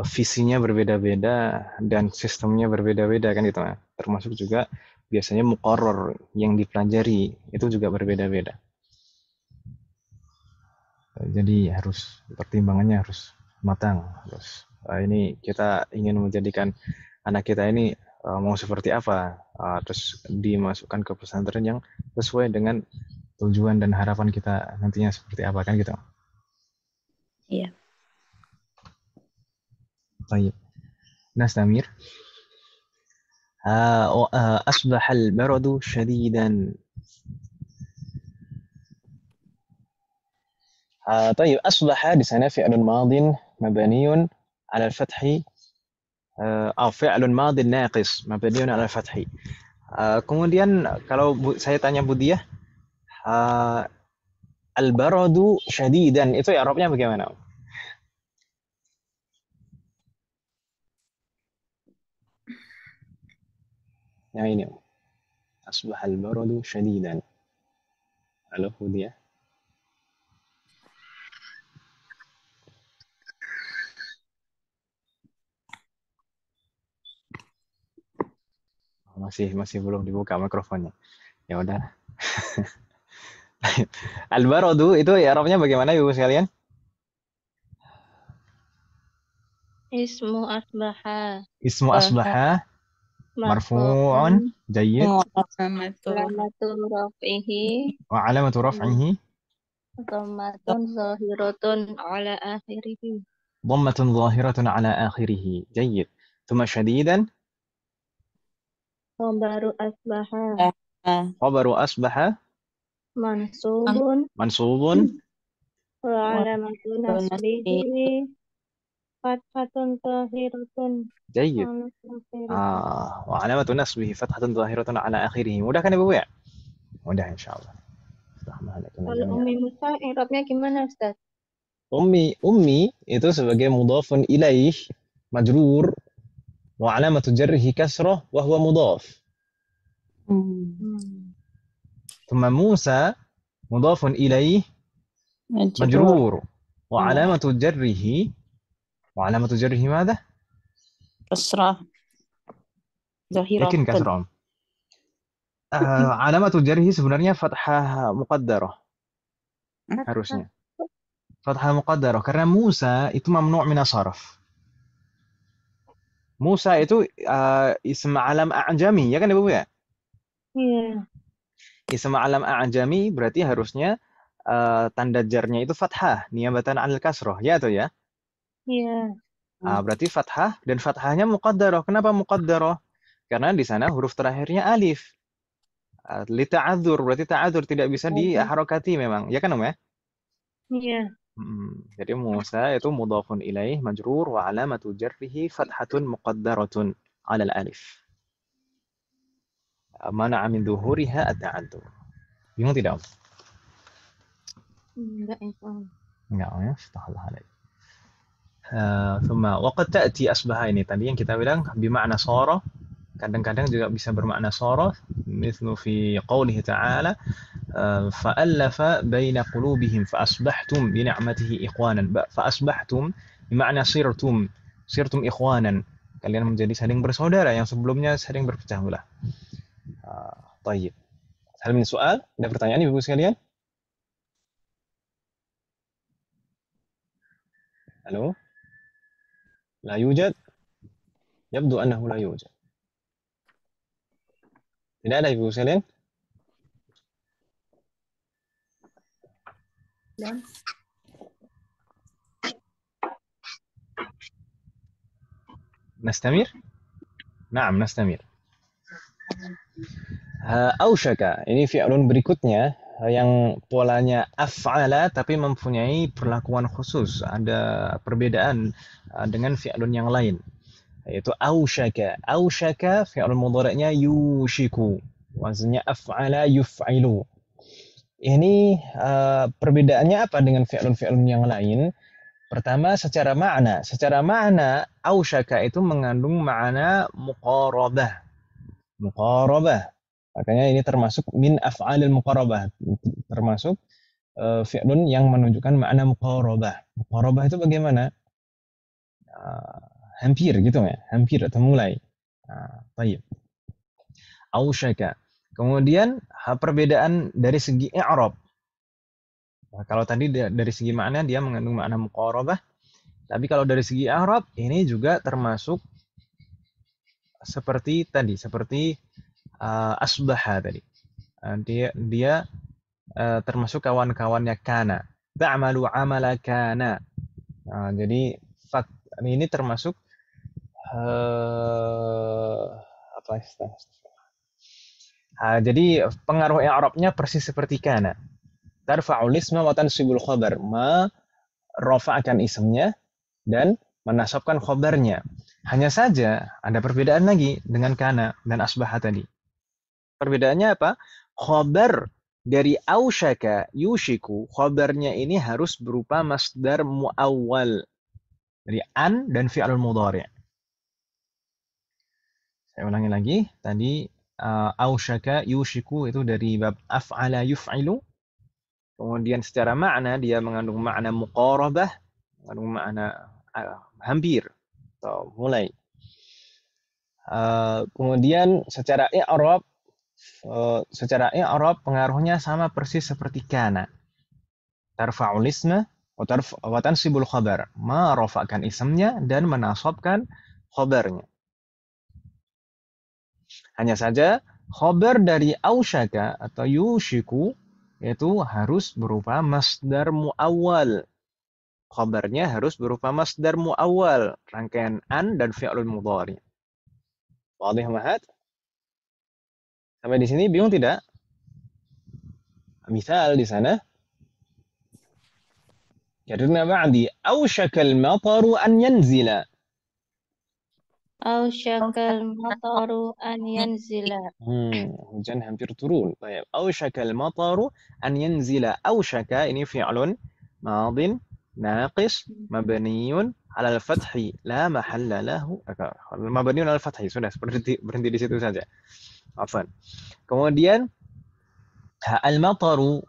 visinya berbeda-beda dan sistemnya berbeda-beda kan gitu. Termasuk juga biasanya muqarrar yang dipelajari itu juga berbeda-beda. Jadi harus pertimbangannya harus matang. Terus ini kita ingin menjadikan anak kita ini mau seperti apa, terus dimasukkan ke pesantren yang sesuai dengan tujuan dan harapan kita nantinya seperti apa kan gitu. Iya. Baik. Nastamir. أصبح البرد شديدا. طيب أصبح di sana فعل ماض مبني على الفتح أو فعل ماض ناقص مبني على الفتح. Kemudian kalau saya tanya Budiah, al-baradu syadidan itu i'rabnya bagaimana? Yang ini. Asbah al-baradu syadidan. Halo Budiah. Masih belum dibuka mikrofonnya. Ya udah. Al-baradu itu i'rabnya bagaimana Ibu sekalian? Ismu asbaha Ismu asbaha marfu'un jayyid alamatun raf'ihi wa alamatu raf'ihi dhammatun zahiratun ala akhirih dhammatun zahiratun ala akhirih. Jayyid. Thumma syadidan khabaru asbaha khabaru asbaha mansubun mansubun wa alamatun nasbihi fathatun zahiratun jayyid. ala akhirih. Wa alamatu nasbihi fathatun zahiratun ala akhirih. Mudah kan Ibu ya? Mudah insyaallah. Kalau Umi Musa i'rabnya gimana Ustaz? Ummi itu sebagai mudhafun ilaih majrur wa alamatu jarrihi kasrah wa huwa mudhaf. Thumma Musa mudhafun ilaih majrur wa alamatu jarrihi madha? Kasrah. Zahirah. Yakin kasrah. Alamatu jarrihi sebenarnya fathah muqaddarah. Harusnya. Fathah muqaddarah karena Musa itu mamnu' min as-sarf. Musa itu ism alam a'jami ya kan Ibu ya? Iya. Ism alam a'jami berarti harusnya tanda jarnya itu fathah niyabatan 'anil kasrah ya atau ya? Iya. Berarti fathah dan fathahnya muqaddarah. Kenapa muqaddarah? Karena di sana huruf terakhirnya alif. Li ta'adzur berarti ta'adzur tidak bisa diharokati memang. Ya kan Om ya? Iya. Jadi Musa itu mudhafun ilaih majrur wa alamatu jarrihi fathatun muqaddaratun 'alal alif. Mana'a min dhuhuriha at-ta'adzur. Bingung tidak Om? Enggak itu. Enggak Om ya? Astagfirullah alaih. Thumma waqad ta'ti asbaha ini tadi yang kita bilang bimakna sara, kadang-kadang juga bisa bermakna sara, mithlu fi qoulihi ta'ala fa'alafa baina qulubihim fa asbahtum bi ni'matihi ikhwanan. Fa asbahtum bimakna sirtum ikhwanan. Kalian menjadi saling bersaudara yang sebelumnya saling berpecah belah. Tayyib. Hal min soal? Ada pertanyaan Ibu sekalian? Halo? لا يوجد يبدو أنه لا يوجد. Tidak ada Ibu sekalian? نستمر؟ نعم نستمر. Ausyaka ini fi'lun berikutnya yang polanya af'ala tapi mempunyai perlakuan khusus, ada perbedaan dengan fi'lun yang lain, yaitu ausyaka. Ausyaka fi'lun mudhari'nya yushiku, wazannya af'ala yuf'ilu. Ini perbedaannya apa dengan fi'lun yang lain? Pertama secara makna. Secara makna ausyaka itu mengandung makna muqarabah. Muqarabah. Makanya ini termasuk min af'alil muqarabah. Termasuk fi'lun yang menunjukkan makna muqarabah. Muqarabah itu bagaimana? Hampir gitu ya. Hampir atau mulai. Baik. Ausyaka. Kemudian perbedaan dari segi i'rab. Kalau tadi dari segi makna dia mengandung makna muqarabah, tapi kalau dari segi i'rab ini juga termasuk seperti tadi, seperti asbaha tadi. Dia termasuk kawan-kawannya kana. Ta'malu amala kana. Jadi ini termasuk apa istilahnya? Jadi pengaruh i'rabnya persis seperti kana. Tarfa'ul isma wa tansibul khabar. Rafa'kan ismnya dan menasabkan khabarnya. Hanya saja ada perbedaan lagi dengan kana dan asbaha tadi. Perbedaannya apa? Khabar dari ausyaka yushiku, khabarnya ini harus berupa masdar muawwal dari an dan fi'il mudhari'. Saya ulangi lagi, tadi ausyaka yushiku itu dari bab af'ala yuf'ilu. Kemudian secara makna dia mengandung makna muqarabah, mengandung makna hampir atau mulai. Kemudian secara i'rab pengaruhnya sama persis seperti kana. Tarfa'ul isma wa tansibul khabar. Merafa'kan ismnya dan menasabkan khabarnya. Hanya saja khabar dari ausyaka atau yushiku itu harus berupa masdar muawwal. Khabarnya harus berupa masdar muawwal, rangkaian an dan fi'lul mudhari'. Wadih mahat? Sampai di sini bingung tidak? Misal di sana. Karena ba'di ausyakal mataru an yanzila. Ausyakal mataru an yanzila. Hujan hampir turun. Baik. Ausyakal mataru an yanzila. Ausyaka ini fi'lun madin naqis mabniyun ala al-fathi la mahalla lahu. Mabniyun ala al-fathi. Sudah berhenti di situ saja. Afwan. Kemudian al-mataru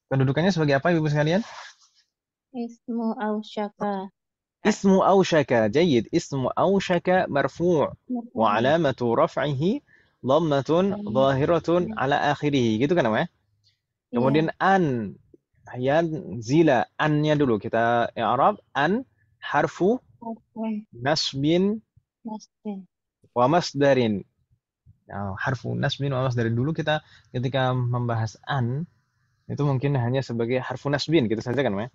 kedudukannya sebagai apa Ibu sekalian? Ismu ausyaka. اسم أوشك جيد اسم أوشك مرفوع وعلامة رفعه ضمة ظاهرة على آخره gitu kan ya. Kemudian an yanzila annya dulu kita i'rab an harfu nasbin wa masdarin. Harfu nasbin wa masdarin dulu kita ketika membahas an itu mungkin hanya sebagai harfu nasbin gitu saja kan ya.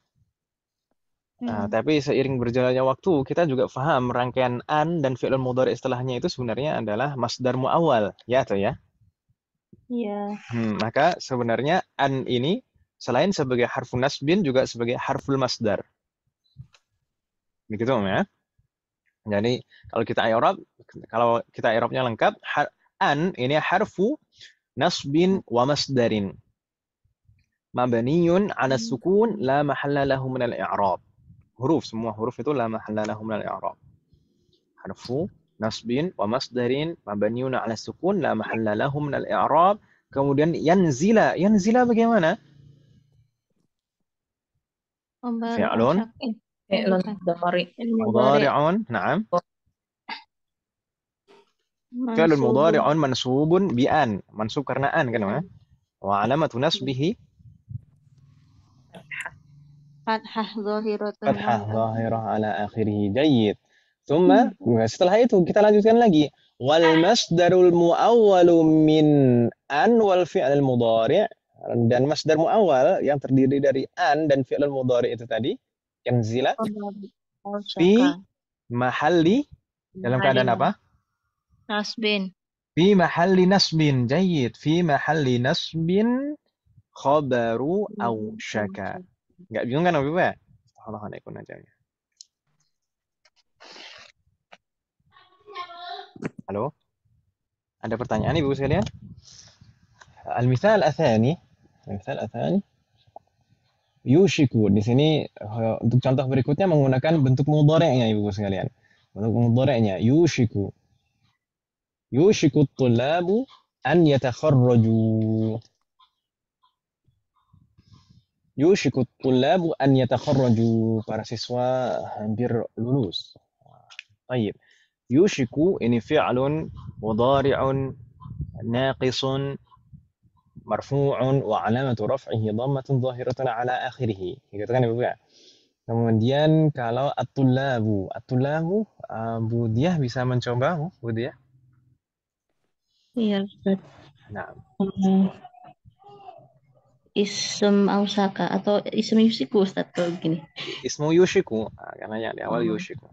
Tapi seiring berjalannya waktu, kita juga paham rangkaian an dan fi'il mudhari' setelahnya itu sebenarnya adalah masdar muawwal, ya atau ya? Iya. Maka sebenarnya an ini selain sebagai harfu nasbin juga sebagai harful masdar. Begitu ya? Jadi kalau kita i'rabnya lengkap, an ini harfu nasbin wa masdarin. Mabniyun 'ala sukun la mahalla lahu min al-i'rab. Semua huruf itu la mahalla lahu min al-i'rab. Harfu nasbin wa masdarin mabniun 'ala sukun la mahalla lahu min al-i'rab. Kemudian yanzila bagaimana? Fi'lun mudhari'un, na'am. Fi'lun mudhari'un mansubun bi an, mansub karena an kan ya? Wa 'alamatu nasbihi Fathah zahirah ala akhirih. Jayyid. Setelah itu kita lanjutkan lagi. Wal masdarul muawwalu min an wal fi'l mudhari'. Dan masdar muawwal yang terdiri dari an dan fi'l mudhari' itu tadi, yanzila fi mahalli, dalam keadaan apa? Nasbin. Fi mahalli nasbin. Jayyid. Fi mahalli nasbin khabaru ausyaka. Enggak bingung kan Ibu ya? Allah ikut aja. Halo? Ada pertanyaan Ibu sekalian? Al-misal athani. Yushiku di sini untuk contoh berikutnya menggunakan bentuk mudhari'nya Ibu sekalian. Bentuk mudhari'nya yushiku. Yushiku at-tullabu an yatakharraju. Yushiku at-tullabu an yatakharraju. Para siswa hampir lulus. Baik. Yushiku ini fi'lun mudhari'un naqisun marfu'un wa 'alamatu raf'ihi dhammatun dhahiratun 'ala akhirih. Gitu kan Ibu ya? Kemudian kalau at-tullabu, Bu Diah bisa mencoba, Bu Diah? Iya, Ustaz. Nah, Ism Ausaka atau ism Yusiku, Ustaz, kalau gini. ismu yushiku, karena yang di awal yushiku.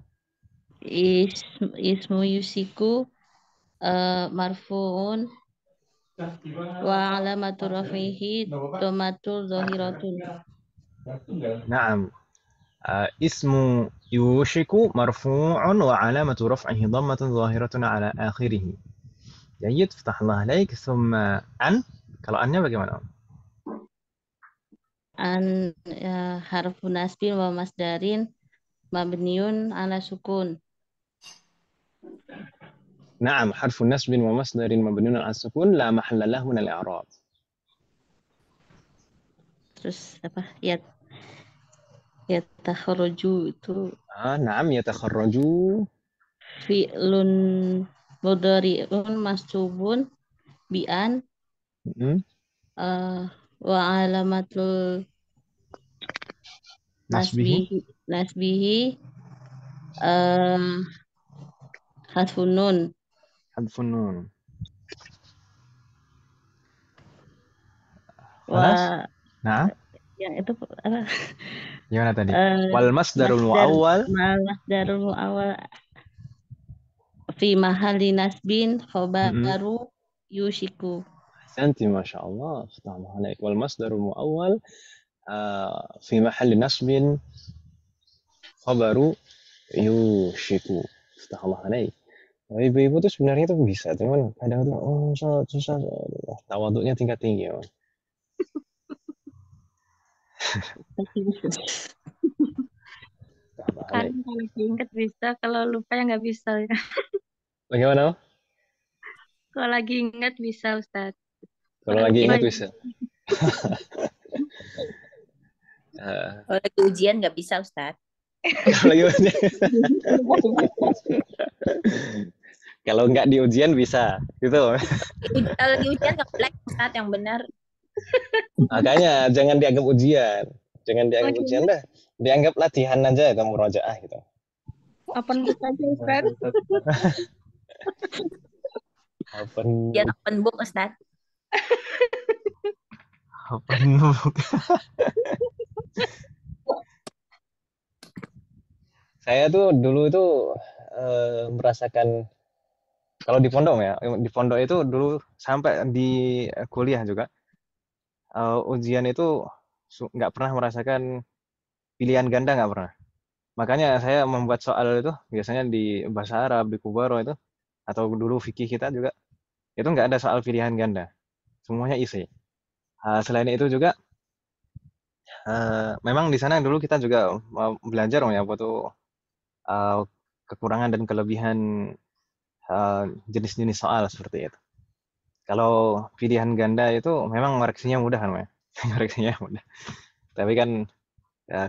Ismu Yusiku marfuun wa alamatu rafihi domatul zahiratun. Naam. Ismu yushiku marfu'un wa alamatu raf'ihi dhammatun zahiratun ala akhirih. Jayyid, fatahullah alaik, thumma an. Kalau annya bagaimana? An harfu nasbin wa masdarin mabniun ala sukun. Naam, harfu nasbin wa masdarin mabniun ala sukun la mahalla lahu min al-i'rab. Terus apa? Yatakharraju itu Naam, yatakharraju. fi'lun mudhari'un mansubun bi'an wa alamatul nasbihi hadfun nun. Hadfun nun. Nah, yang itu apa? Gimana tadi? Wal masdarul muawwal. Masdarul muawwal fi mahalli nasbin khabaru yushiku. Santi, masya Allah. Wal masdarul muawwal fi mahalli nasbin khabaru yushiku. Astagfirullah alaik. Ibu-ibu tuh sebenarnya tuh bisa, cuman kadang tuh susah. Tawaduknya tingkat tinggi ya. Kan kalau diingat bisa, kalau lupa ya nggak bisa ya. Bagaimana? Kalau lagi ingat bisa, Ustaz. Kalau lagi ingat bisa. Kalau lagi ujian nggak bisa, Ustaz. Kalau lagi ujian. Kalau nggak di ujian bisa, gitu. Kalau lagi ujian nggak boleh, Ustaz, yang benar. Makanya jangan dianggap ujian. Jangan dianggap ujian dah. Dianggap latihan aja itu murojaah gitu. Open book aja, Ustaz. Open book, Ustaz. Open book. Saya tuh dulu itu merasakan, kalau di pondok itu dulu sampai di kuliah juga, ujian itu nggak pernah merasakan pilihan ganda, nggak pernah. Makanya saya membuat soal itu biasanya di bahasa Arab, di Kubaro itu, atau dulu fikih kita juga, itu nggak ada soal pilihan ganda. Semuanya isi. Selain itu juga, memang di sana dulu kita juga belajar ya, apa tuh kekurangan dan kelebihan jenis-jenis soal seperti itu. Kalau pilihan ganda itu memang koreksinya mudah kan, koreksinya mudah. Tapi kan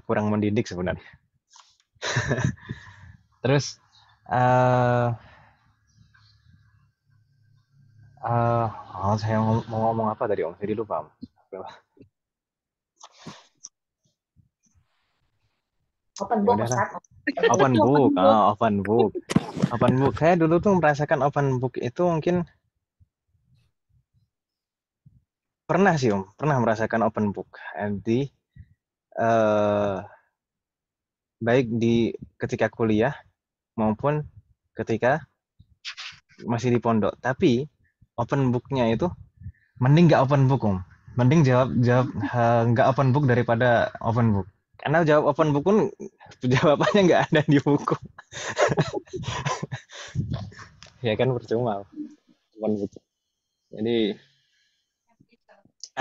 kurang mendidik sebenarnya. Terus saya mau ngomong apa tadi Om? Jadi lupa Om. Open book, Open book. Saya dulu tuh merasakan open book itu mungkin pernah sih Om, pernah merasakan open book. Di baik di ketika kuliah maupun ketika masih di pondok. Tapi open booknya itu mending nggak open book Om. Mending jawab nggak open book daripada open book. Karena jawab open book pun jawabannya nggak ada di buku. Ya kan percuma open book. Jadi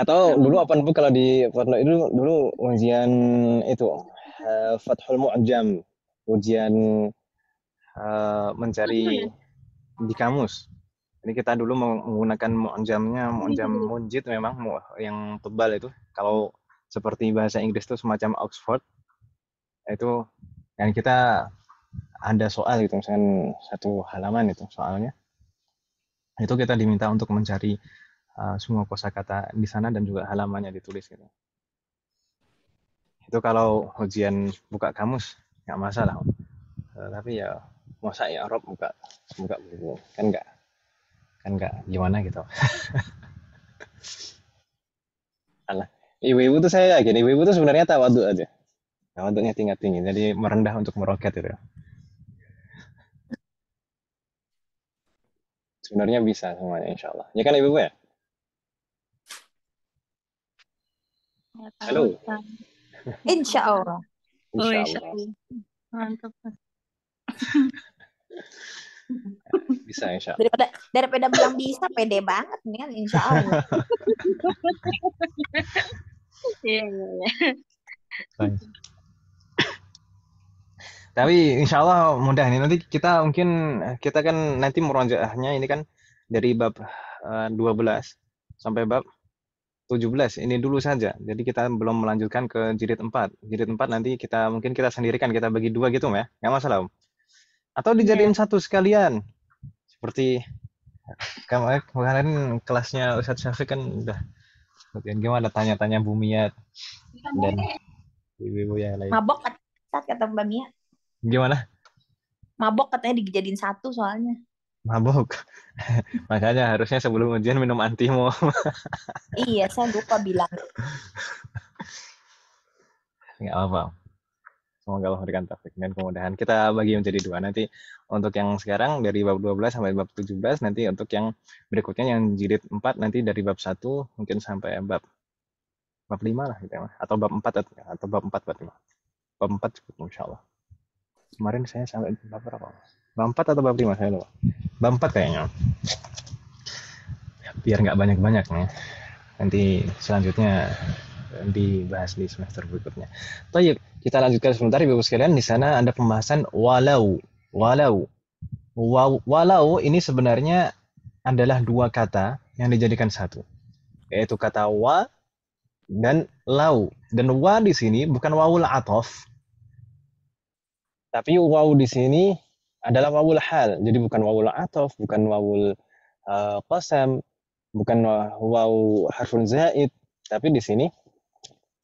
Atau dulu apa Bu kalau di pondok itu dulu ujian itu Fathul Mu'jam, ujian mencari di kamus. Jadi kita dulu menggunakan mu'jamnya, mu'jam munjid memang yang tebal itu. Kalau seperti bahasa Inggris itu semacam Oxford, itu yang kita ada soal gitu, misalkan satu halaman itu soalnya. Itu kita diminta untuk mencari semua kosakata di sana dan juga halamannya ditulis gitu. Itu kalau ujian buka kamus nggak masalah. Tapi ya masa ya Arab buka buku kan nggak gimana gitu. Alah, ibu-ibu tuh saya yakin ibu-ibu tuh sebenarnya tawadhu aja. Tawadhunya tingkat tinggi, jadi merendah untuk meroket itu. Sebenarnya bisa semuanya insya Allah. Ya kan ibu-ibu ya? Nggak tahu, Halo. Ustaz. Insya Allah. Oh, Insya insya Allah. Allah. Mantap, Mas. Bisa insya Allah. Daripada bilang bisa, pede banget nih kan, insya Allah. Iya, iya, iya. Tapi insya Allah mudah nih. Nanti kita kan nanti murojaahnya ini kan dari bab 12 sampai bab 17 ini dulu saja. Jadi kita belum melanjutkan ke jilid 4. Jilid 4 nanti mungkin kita sendirikan, kita bagi dua gitu ya. Nggak masalah, Om. Atau dijadiin satu sekalian. Seperti kemarin kelasnya Ustadz Syafiq kan udah gimana tanya-tanya Bumiat dan ibu-ibu yang lain. Mabok kata Mbak Mia. Gimana? Mabok katanya dijadiin satu soalnya. Mabuk. Makanya harusnya sebelum ujian minum antimo. Iya, saya lupa bilang. Nggak apa-apa. Semoga Allah memberikan taufik dan kemudahan. Kita bagi menjadi dua. Nanti untuk yang sekarang dari bab 12 sampai bab 17. Nanti untuk yang berikutnya yang jilid 4 nanti dari bab 1 mungkin sampai bab 5 lah gitu ya. Atau bab 4 atau bab 4 bab 5. Bab 4 cukup insya Allah. Kemarin saya sampai bab berapa? Bab 4 atau bab 5 saya lupa. Bab 4 kayaknya. Biar nggak banyak-banyak nih. Nanti selanjutnya dibahas di semester berikutnya. Baik, kita lanjutkan sebentar Ibu sekalian. Di sana ada pembahasan walau. Walau ini sebenarnya adalah dua kata yang dijadikan satu. Yaitu kata wa dan lau. Dan wa di sini bukan wawul atof. Tapi waw di sini adalah wawul hal. Jadi bukan wawul atof, bukan wawul qasam, bukan waw harfun zaid. Tapi di sini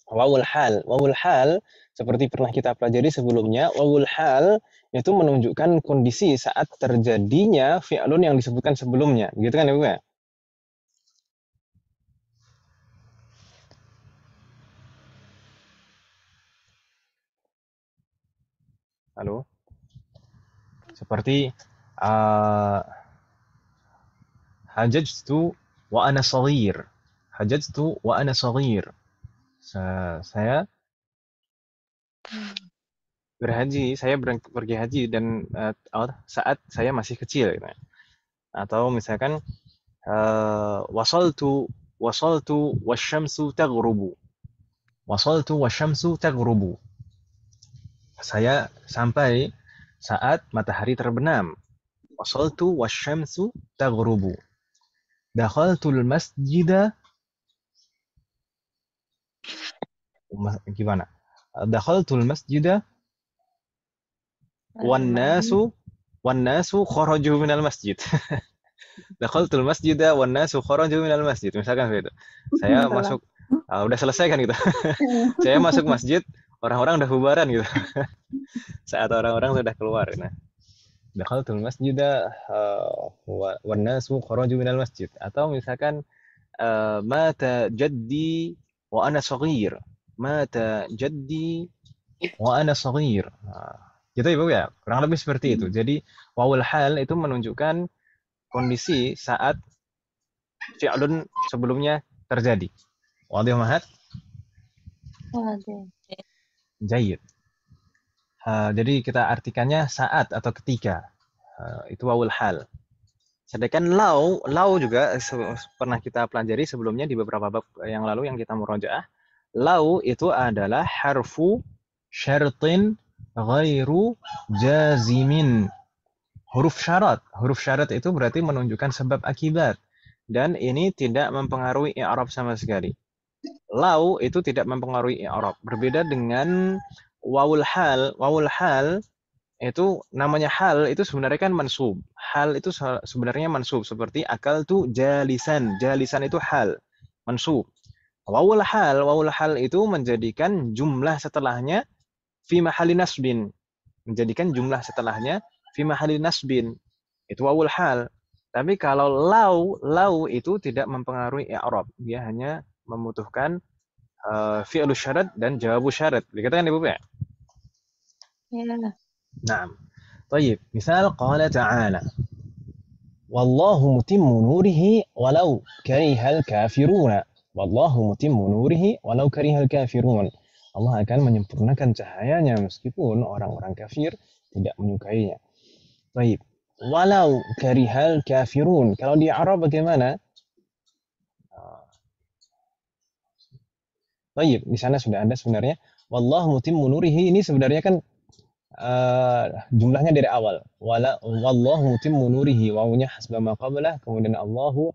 wawul hal. Wawul hal seperti pernah kita pelajari sebelumnya, wawul hal itu menunjukkan kondisi saat terjadinya fi'lun yang disebutkan sebelumnya. Gitu kan Ibu ya? Halo? Seperti hajajtu wa ana saghir. Hajajtu wa ana saghir. Saya berhaji, saya pergi haji dan saat saya masih kecil gitu. Atau misalkan wasaltu wasyamsu taghrubu. Wasaltu wasyamsu taghrubu. Saya sampai saat matahari terbenam. Wasaltu wasyamsu taghrubu. Dakhaltul masjida. Gimana? Dakhaltul masjida wan nasu kharaju minal masjid. Dakhaltul masjida wan nasu kharaju minal masjid. Misalkan begitu. Saya masuk udah selesai kan gitu. Saya masuk masjid, orang-orang udah bubaran gitu. Saat orang-orang sudah keluar. Nah, dakhaltul masjida wan nasu kharaju minal masjid. Atau misalkan mata jaddi wa ana saghir. Mata jaddi wa ana saghir. Gitu Ibu ya, kurang lebih seperti itu. Jadi wawul hal itu menunjukkan kondisi saat fi'lun sebelumnya terjadi. Wadih mahat? Waduh. Jayid. Jadi kita artikannya saat atau ketika. Itu wawul hal. Sedangkan lau juga pernah kita pelajari sebelumnya di beberapa bab yang lalu yang kita murojaah. Lau itu adalah harfu syartin ghairu jazimin. Huruf syarat. Huruf syarat itu berarti menunjukkan sebab akibat. Dan ini tidak mempengaruhi i'rab sama sekali. Lau itu tidak mempengaruhi i'rab. Berbeda dengan wawul hal. Wawul hal itu namanya hal itu sebenarnya kan mansub. Hal itu sebenarnya mansub seperti akal tu jalisan. Jalisan itu hal, mansub. Wawul hal itu menjadikan jumlah setelahnya fi mahali nasbin. Menjadikan jumlah setelahnya fi mahali nasbin. Itu wawul hal. Tapi kalau lau itu tidak mempengaruhi i'rab. Dia hanya membutuhkan fi'lu syarat dan jawabu syarat. Dikatakan Ibu ya? Ya. نعم طيب مثال قال تعالى والله متم نوره ولو كره الكافرون والله متم نوره ولو كره الكافرون Allah akan menyempurnakan cahayanya meskipun orang-orang kafir tidak menyukainya. Baik. Walau karihal kafirun. Kalau di Arab bagaimana? Baik, di sana sudah ada sebenarnya. Wallahu mutimmu nurihi ini sebenarnya kan jumlahnya dari awal. Wallahu mutimmu nurihi, wawunya hasba ma qablah, kemudian Allahu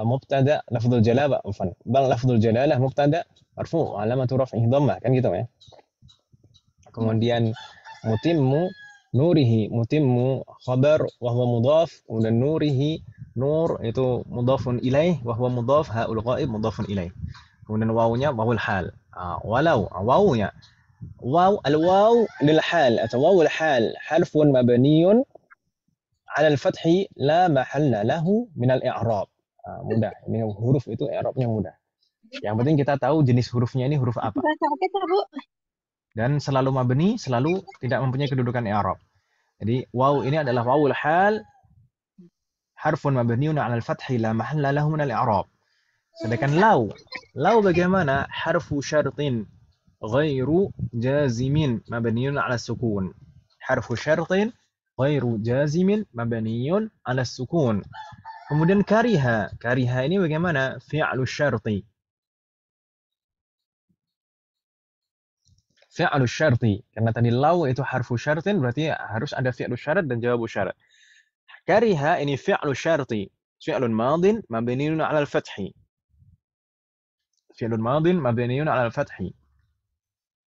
mubtada lafdzul jalalah bal lafdzul jalalah mubtada marfu alamatu raf'ihi dhammah, kan gitu ya. Kemudian mutimmu nurihi, mutimmu khabar wa huwa mudhaf, kemudian nurihi nur itu mudhafun ilaih wa huwa mudhaf, haul ghaib mudhafun ilaih. Kemudian wawunya wawul hal. Walau wawunya واو الواو للحال atau واو الحال حرف مبني على الفتح لا محل له من الإعراب. Mudah, ini huruf itu i'rabnya mudah. Yang penting kita tahu jenis hurufnya ini huruf apa. Dan selalu mabni, selalu tidak mempunyai kedudukan i'rab. Jadi waw ini adalah wawul hal harfun mabniun 'ala al-fath la mahalla lahu min al-i'rab. Sedangkan lau bagaimana? Harfu syartin غير جازم مبني على السكون حرف شرط غير جازم مبني على السكون. Kemudian kariha ini bagaimana? Fi'lu syarti. Fi'lu syarti, karena tadi lau itu harfu syartin berarti harus ada fi'lu syarat dan jawabu syarat. Kariha ini fi'lu syarti, fi'lun madin mabniun 'ala al-fath. Fi'lun madin mabniun 'ala al-fath.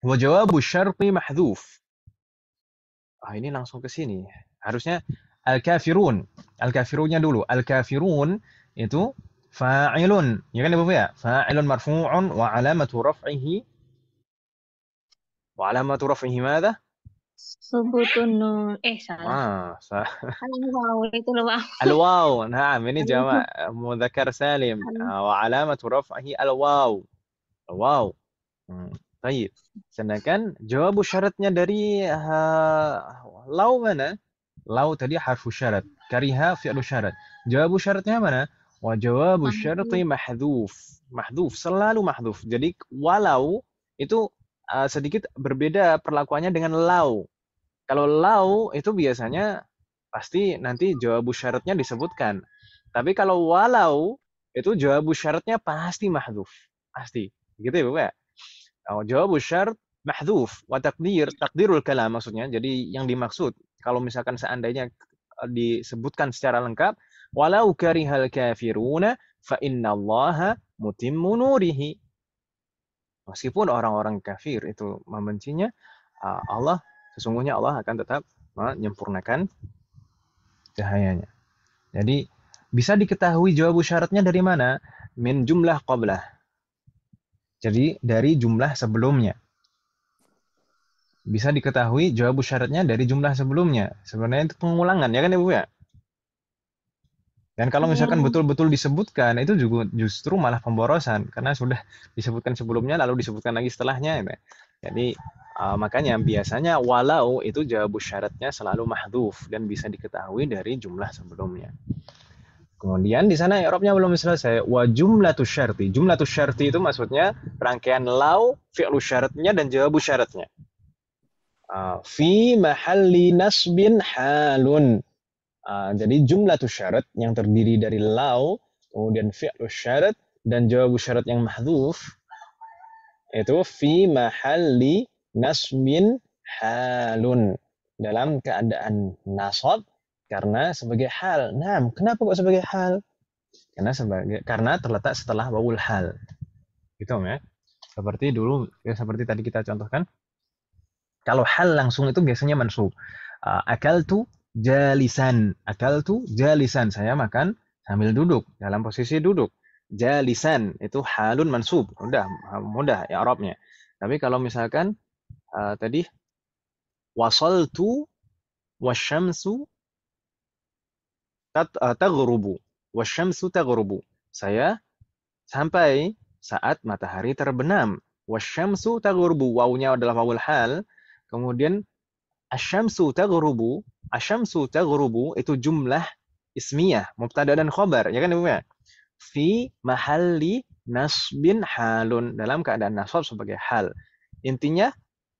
وجواب الشرط محذوف. Ini langsung ke sini. Harusnya al-kafirun. Al-kafirunnya dulu. Al-kafirun itu fa'ilun. Ya kan Ibu ya? Fa'ilun marfu'un wa alamatu raf'ihi. Wa alamatu raf'ihi madza? Subutun nun. Salah. Al-waw itu loh, Bang. Al-waw. Nah, ini jama' mudzakkar salim. Wa alamatu raf'ihi al-waw. Al-waw. Baik. Sedangkan jawab syaratnya dari lau mana? Lau tadi harfu syarat. Kariha fi'lu syarat. Jawab syaratnya mana? Wa jawabu syarati mahdhuf. Mahdhuf, selalu mahdhuf. Jadi walau itu sedikit berbeda perlakuannya dengan lau. Kalau lau itu biasanya pasti nanti jawab syaratnya disebutkan. Tapi kalau walau itu jawab syaratnya pasti mahdhuf. Pasti. Gitu ya, Bu ya? Jawab syarat mahdhuf wa takdirul kalam maksudnya. Jadi yang dimaksud kalau misalkan seandainya disebutkan secara lengkap walau karihal kafiruna fa innallaha mutimmu nurihi. Meskipun orang-orang kafir itu membencinya, sesungguhnya Allah akan tetap menyempurnakan cahayanya. Jadi bisa diketahui jawab syaratnya dari mana? Min jumlah qablah. Jadi dari jumlah sebelumnya. Bisa diketahui jawab syaratnya dari jumlah sebelumnya. Sebenarnya itu pengulangan, ya kan Ibu ya? Dan kalau misalkan betul-betul disebutkan, itu juga justru malah pemborosan. Karena sudah disebutkan sebelumnya, lalu disebutkan lagi setelahnya. Gitu. Jadi makanya biasanya walau itu jawab syaratnya selalu mahdhuf. Dan bisa diketahui dari jumlah sebelumnya. Kemudian di sana i'rabnya belum selesai. Wa jumlatus syarti. Jumlatus syarti itu maksudnya rangkaian lau, fi'lu syaratnya dan jawabu syaratnya. Fi mahalli nasbin halun. Jadi jumlah syarat yang terdiri dari law, kemudian fi'lu syarat dan jawabu syarat yang mahdhuf itu fi mahalli nasbin halun, dalam keadaan nasab karena sebagai hal. Nah, kenapa kok sebagai hal? Karena terletak setelah wawul hal. Gitu ya. Seperti dulu seperti tadi kita contohkan. Kalau hal langsung itu biasanya mansub. Akaltu jalisan. Akaltu jalisan. Saya makan sambil duduk, dalam posisi duduk. Jalisan itu halun mansub. Mudah ya Arabnya. Tapi kalau misalkan tadi wasaltu wasyamsu taghrubu. Wasyamsu taghrubu. Saya sampai saat matahari terbenam. Wasyamsu taghrubu. Wawunya adalah wawul hal. Kemudian asyamsu taghrubu. Asyamsu taghrubu itu jumlah ismiyah, mubtada dan khobar, ya kan Ibu ya? Fi mahalli nasbin halun, dalam keadaan nasab sebagai hal. Intinya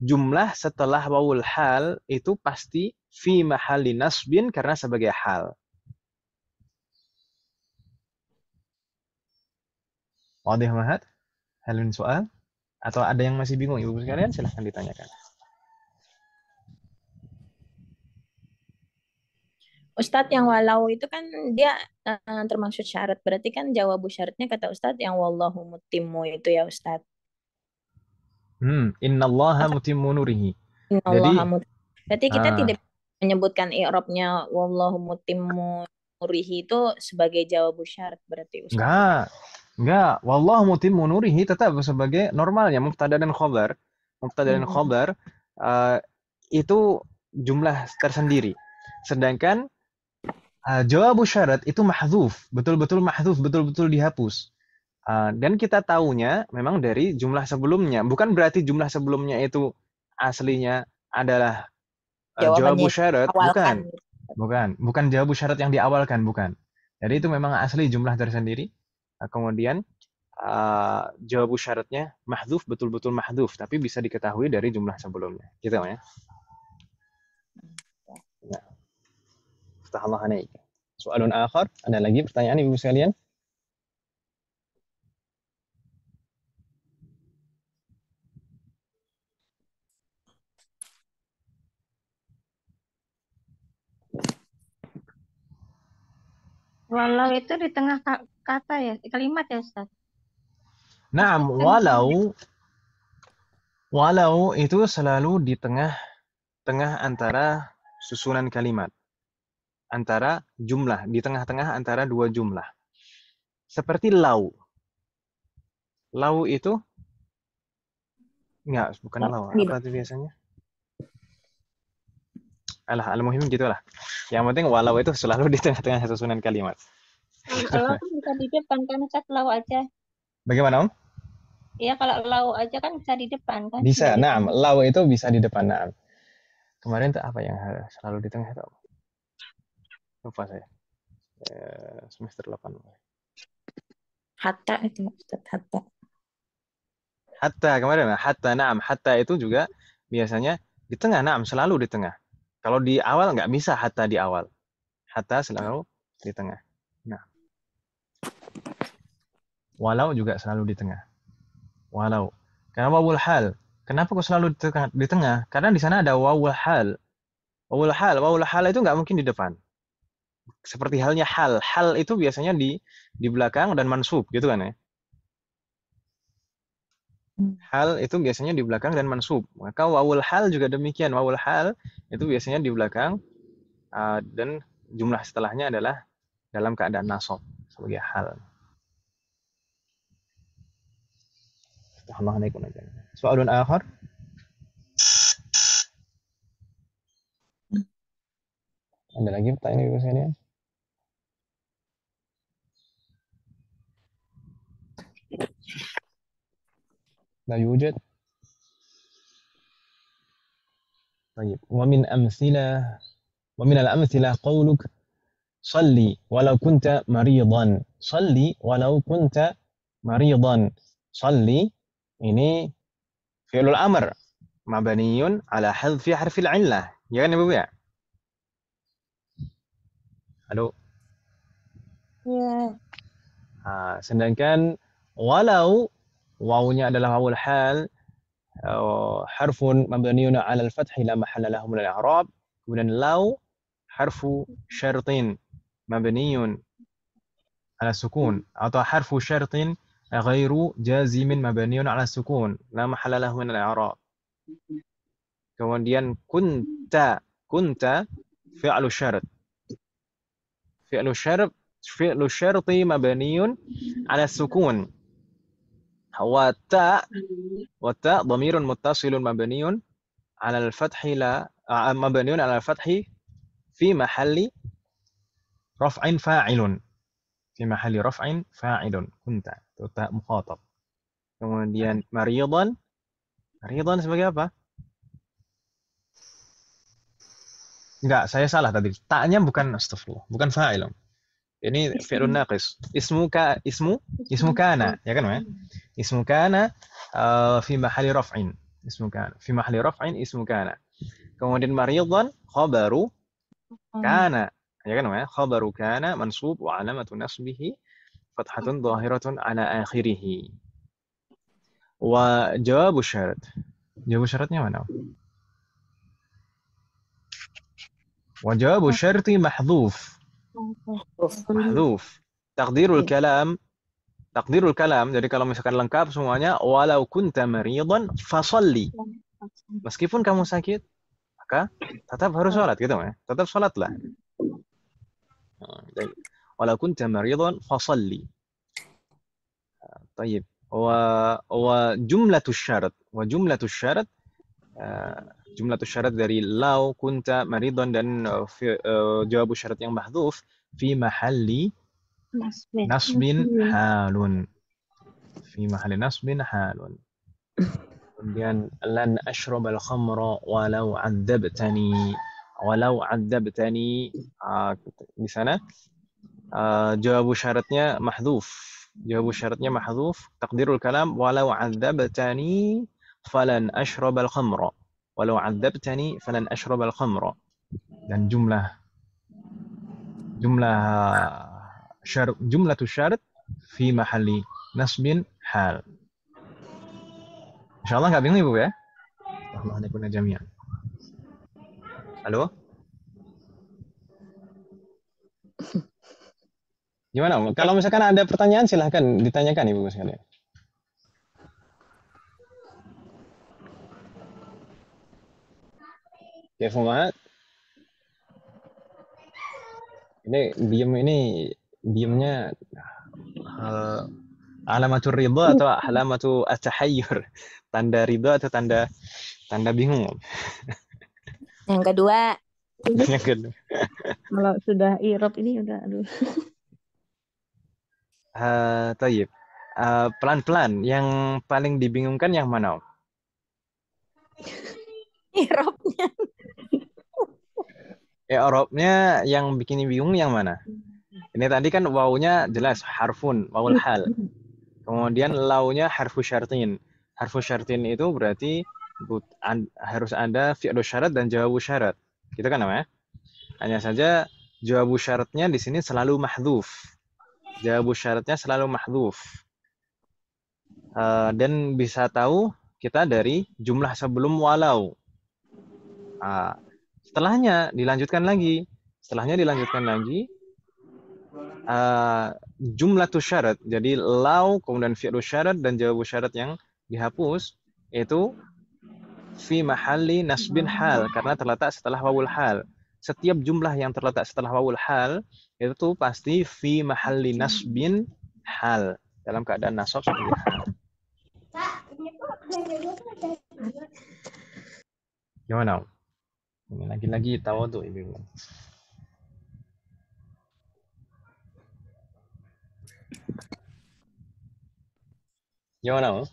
jumlah setelah wawul hal itu pasti fi mahalli nasbin karena sebagai hal. Wadih mahat? Halun soal? Atau ada yang masih bingung Ibu sekalian? Silahkan ditanyakan. Ustadz, yang walau itu kan dia termasuk syarat. Berarti kan jawabu syaratnya kata Ustadz yang wallahu mutimmu itu ya Ustadz. Innallaha mutimmu nurihi. Innallaha mutimmu. Berarti kita Ah. tidak menyebutkan i'rabnya wallahu mutimmu nurihi itu sebagai jawabu syarat berarti Ustadz. Enggak. Wallahu mutimmu nurihi tetap sebagai normalnya mubtada dan khobar. Mubtada dan khobar itu jumlah tersendiri. Sedangkan jawabu syarat itu mahdzuf, betul-betul mahdzuf, betul-betul dihapus. Dan kita tahunya memang dari jumlah sebelumnya. Bukan berarti jumlah sebelumnya itu aslinya adalah jawabu syarat. Bukan jawabu syarat yang diawalkan, bukan. Jadi itu memang asli jumlah tersendiri. Kemudian jawabu syaratnya mahdzuf, betul-betul mahdzuf, tapi bisa diketahui dari jumlah sebelumnya. Gitu ya. Allah alaik. Soalun akhar, ada lagi pertanyaan Ibu sekalian? Walau itu di tengah kata ya, kalimat ya Ustaz? Naam, walau itu selalu di tengah antara susunan kalimat. Antara jumlah, di tengah-tengah antara dua jumlah. Seperti lau. Lau itu enggak, bukan lau. Apa itu biasanya? Al-muhim gitulah. Yang penting walau itu selalu di tengah-tengah susunan kalimat. Lau kan bisa di depan kan, Ustaz, lau aja. Bagaimana, Om? Iya, kalau lau aja kan bisa di depan kan? Bisa, naam. Lau itu bisa di depan, naam. Kemarin tuh apa yang selalu di tengah itu? Lupa saya. Semester 8. Hatta itu, Ustaz, hatta. Hatta kemarin, hatta, naam. Hatta itu juga biasanya di tengah, naam. Selalu di tengah. Kalau di awal nggak bisa hatta di awal. Hatta selalu di tengah. Nah. Walau juga selalu di tengah. Walau. Karena wawul hal. Kenapa kok selalu di tengah? Karena di sana ada wawul hal. Wawul hal itu nggak mungkin di depan. Seperti halnya hal. Hal itu biasanya di belakang dan mansub, gitu kan ya? Hal itu biasanya di belakang dan mansub. Maka wawul hal juga demikian. Wawul hal itu biasanya di belakang dan jumlah setelahnya adalah dalam keadaan nasab sebagai hal. Soalun akhar. Ada lagi pertanyaan Ibu sekalian? لا يوجد. طيب ومن الأمثلة قولك صلي ولو كنت مريضا. صلي ولو كنت مريضا. صلي ini fi'lul amr mabniyun ala hadfi harfil illah. Ya kan Ibu ya? Halo. Iya. Sedangkan walau wawunya adalah wawul hal, harfun mabniun 'ala al-fath la mahalla lahu min al-i'rab. Kemudian lau harfu syartin mabniun 'ala sukun atau harfu syartin ghairu jazimin mabniun 'ala sukun la mahalla lahu min al-i'rab. Kemudian kunta fi'lu syarat. Fi'lu syarti mabniun 'ala sukun. وتاء ضمير متصل مبني على الفتح مبني على الفتح في محل رفع فاعل كنت تاء مخاطب. Kemudian maridan sebagai apa? Enggak, saya salah tadi. Taknya bukan astagfirullah, bukan fa'il. Ini fi'lun naqis. Ismu kana, ya kan, ya? Ismu kana fi mahalli raf'in. Ismu kana. Kemudian maridan khabaru kana, ya kan, ya? Khabaru kana mansub wa alamatu nasbihi fathatun dhahiratun ala akhirih. Wa jawabu syarat. Jawabu syaratnya mana? Wa jawabu syarti mahdhuf. Takdirul kalam, jadi kalau misalkan lengkap semuanya, walau kunta maridan fasalli. Meskipun kamu sakit, maka tetap harus sholat, gitu ya. Tetap sholatlah. Walau kunta maridan fasalli. Tayyib. Wa jumlatus syarat. Jumlatus syarat dari lau, kunta, maridan dan jawabu syarat yang mahdhuf fi mahalli nasbin halun. Kemudian lan ashrabal khamra walau 'adzabtani. Di sana jawabu syaratnya mahdhuf. Takdirul kalam walau 'adzabtani falan ashrabal khamra. Walau 'adzabtani falan ashrabal khamra. Dan jumlatus syarat fi mahalli nasbin hal. Insyaallah enggak bingung Ibu ya? Allah alaikum jami'an. Halo? Gimana? Kalau misalkan ada pertanyaan silahkan ditanyakan Ibu sekalian. Ya, Fumat. Ini diamnya alamatul ridha atau alamatul at-tahayyur? Tanda ridha atau tanda bingung? Yang kedua. Kalau sudah i'rab ini udah aduh. Tayyib. Pelan-pelan, yang paling dibingungkan yang mana? I'rabnya. I'rabnya yang bikin bingung yang mana? Ini tadi kan wawunya jelas harfun, wawul hal. Kemudian launya harfu syartin. Harfu syartin itu berarti harus ada fi'lu syarat dan jawabu syarat. Gitu kan namanya? Hanya saja jawabu syaratnya di sini selalu mahdhuf. Dan bisa tahu kita dari jumlah sebelum walau. Setelahnya dilanjutkan lagi. Jumlatus syarat. Jadi lau, kemudian fi'lu syarat dan jawabu syarat yang dihapus itu fi mahalli nasbin hal karena terletak setelah wawul hal. Setiap jumlah yang terletak setelah wawul hal itu pasti fi mahalli nasbin hal, dalam keadaan nasab sebagai hal. Gimana? Ini lagi-lagi tawadhu Ibu. Gimana?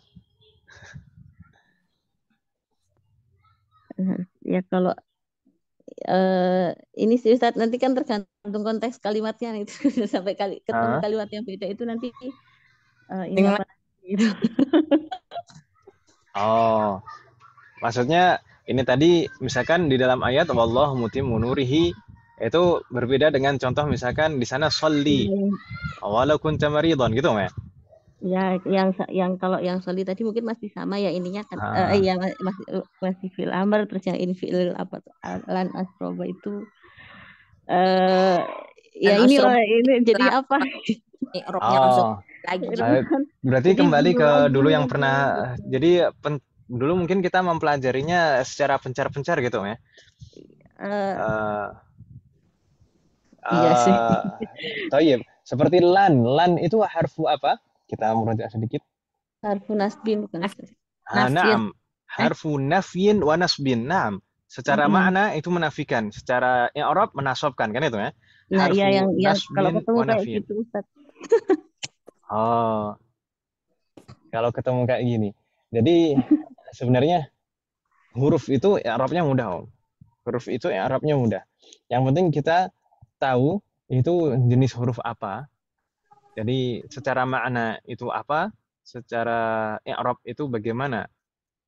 Ya kalau ini sih Ustaz, nanti kan tergantung konteks kalimatnya nih. Sampai ketemu kalimat yang beda itu nanti ini apa gitu. Maksudnya ini tadi misalkan di dalam ayat wallahu mutimmu nurihi Itu berbeda dengan contoh misalkan di sana sholli walau kunta maridhan gitu ya. Ya, yang kalau yang soli tadi mungkin masih sama ya ininya kan, Ah, ya masih fil amr, terus yang ini fil apa lan asroba itu eh ya Dan inilah asroba ini jadi lah apa? Robnya langsung oh, lagi Itu gitu. kan. berarti Jadi kembali ke lagi dulu yang lagi pernah, gitu. jadi dulu mungkin kita mempelajarinya secara pencar-pencar gitu ya. Eh, Eh, iya sih. eh, Toyib, seperti lan itu harfu apa? Kita merujuk sedikit. Harfu nasbin bukan Naf- sih? Nafir. Naam, Eh, harfu nafyin wa nasbin. Naam, secara Mm-mm. makna itu menafikan, secara i'rab menasobkan kan itu ya. Nah, iya Harfu yang kalau nasbin ketemu wa kayak nafyin. gitu Ustaz. Oh, kalau ketemu kayak gini. Jadi sebenarnya huruf itu i'rabnya mudah, Om. Huruf itu i'rabnya mudah. Yang penting kita tahu itu jenis huruf apa. Jadi secara makna itu apa, secara i'rab itu bagaimana.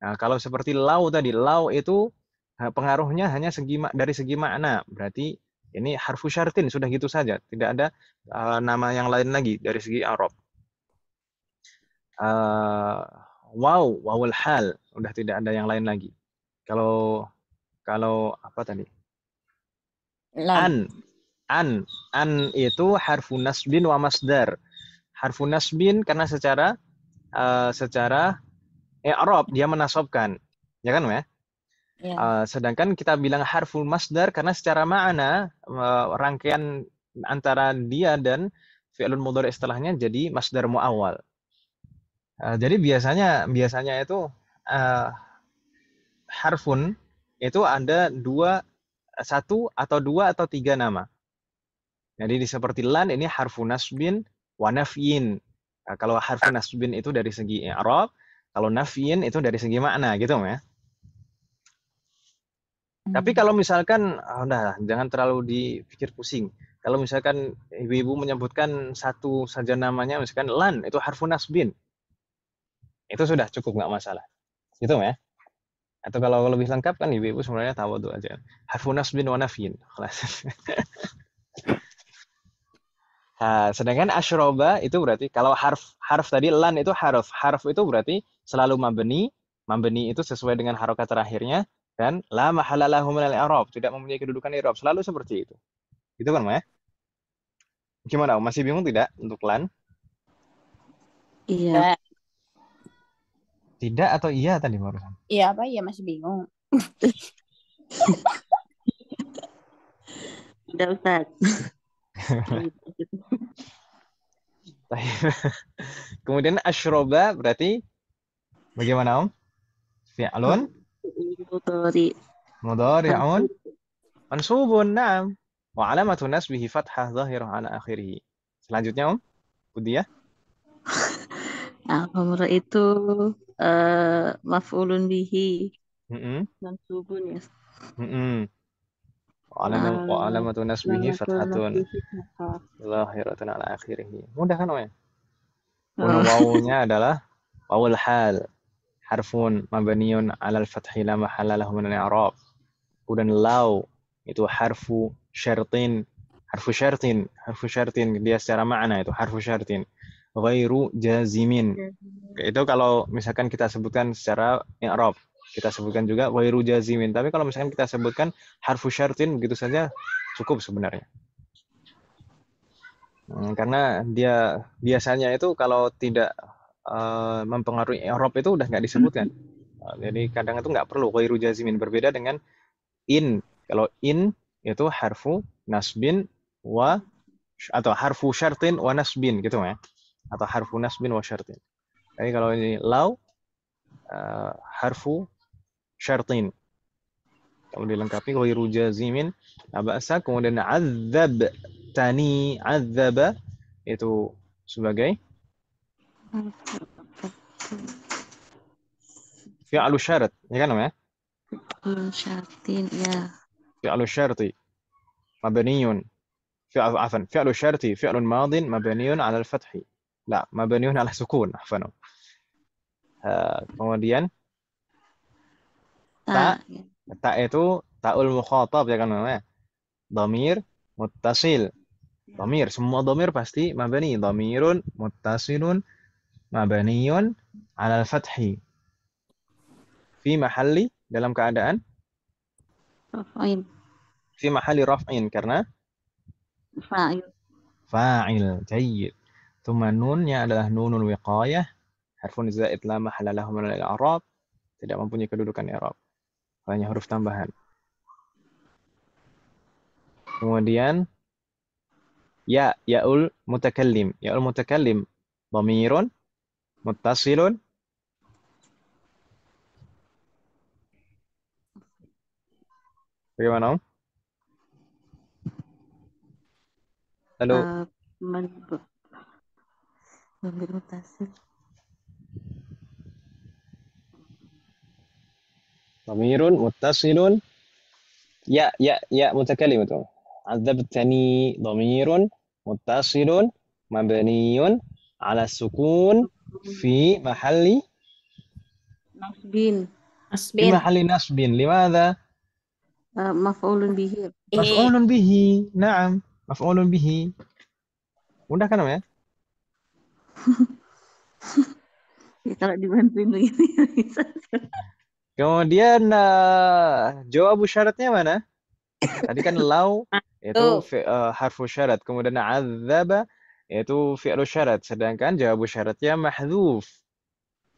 Nah, kalau seperti lau tadi, lau itu pengaruhnya hanya dari segi makna. Berarti ini harfu syartin, sudah gitu saja. Tidak ada nama yang lain lagi dari segi i'rab. Uh, wawul hal, udah tidak ada yang lain lagi. Kalau kalau apa tadi? Lan. An itu harfu nasbin wa masdar. Harfu nasbin karena secara i'rab dia menasobkan. Ya kan, ya? Ya. Sedangkan kita bilang harful masdar karena secara makna rangkaian antara dia dan fi'lun mudhari setelahnya jadi masdar muawwal. Jadi biasanya itu uh, harfun itu ada satu atau dua atau tiga nama. Jadi seperti lan ini harfu nasbin wa nafyin. Kalau harfu nasbin itu dari segi i'rab, kalau nafyin itu dari segi makna gitu ya. Tapi kalau misalkan, udah jangan terlalu dipikir pusing. Kalau misalkan ibu-ibu menyebutkan satu saja namanya, misalkan lan itu harfu nasbin, itu sudah cukup nggak masalah, gitu ya. Atau kalau lebih lengkap kan ibu-ibu sebenarnya tahu tuh aja. Harfu nasbin wa nafyin. Nah, sedangkan asyroba itu berarti kalau harf tadi lan itu harf itu berarti selalu mabni itu sesuai dengan harokat terakhirnya dan la mahala lahu minal i'rab, tidak mempunyai kedudukan i'rab, selalu seperti itu. Gitu kan, Maya? Gimana? Masih bingung tidak untuk lan? Iya. Tidak atau iya tadi barusan? Iya apa ya masih bingung. Udah Ustaz. Kemudian asyroba berarti bagaimana, Om? Fi'lun mudhari'un mansubun, na'am. Wa alamatu nasbihi fathah zahirah ala akhirih. Selanjutnya, Om, Budiah. Al-Qamar itu maf'ulun bihi Mm-mm. mansubun ya. Mm-mm. Wa alamatu nasbihi fathatun zahiratun ala akhirih. Mudah kan, Om ya? Kemudian wawunya adalah wawul hal. Harfun mabniun alal fathi la mahalla lahu min al-i'rab. Kemudian law itu harfu syartin. Harfu syartin dia secara makna itu harfu syartin. Ghairu jazimin. Itu kalau misalkan kita sebutkan secara i'rab, kita sebutkan juga ghairu jazimin. Tapi kalau misalkan kita sebutkan harfu syartin begitu saja cukup sebenarnya. Karena dia biasanya itu kalau tidak mempengaruhi i'rab itu udah nggak disebutkan. Jadi kadang itu nggak perlu ghairu jazimin, berbeda dengan in. Kalau in itu harfu nasbin atau harfu syartin wa nasbin gitu ya. Atau harfu nasbin wa syartin. Jadi kalau ini law harfu syartin. Kalau dilengkapi ghairu jazimin ba'sa. Kemudian azab tani azaba itu sebagai fi'lu syarat, ya kan, ya? Syartin ya. fi'lu syarti mabniyun fi'lu syarti fi'lun madin mabniyun 'ala al-fath. La, mabniyun 'ala sukun, afwan. Kemudian ta Ya. ta itu taul mukhatab, ya kan, ya? Dhamir muttasil. Dhamir, semua dhamir pasti mabani. Dhamirun muttasilun mabaniyun alal fathi. Fi mahalli, dalam keadaan Raf'in. fi mahalli raf'in, karena Fa'il. fa'il. Jayyid. Thumma nunnya adalah nunun wiqayah, harfun zaid la mahalla lahu min al-i'rab, tidak mempunyai kedudukan i'rab, hanya huruf tambahan. Kemudian ya'ul mutakallim. Ya'ul mutakallim dhamirun muttasilun bagaimana? Halo. Dhamir muttasil. Dhamirun muttasilun ya mutakallim itu. Adzabtani dhamirun muttasilun mabniyun ala sukun fi mahalli Nasbin. في محل نصب. لماذا؟ Maf'ulun bihi. مفعول به. نعم مفعول به. Mudah kan ya? Kalau dibantuin begini bisa. Kemudian jawab syaratnya mana? Tadi kan lau itu harfu syarat, kemudian adzaba itu fi'lu syarat, sedangkan jawab syaratnya mahdzuf.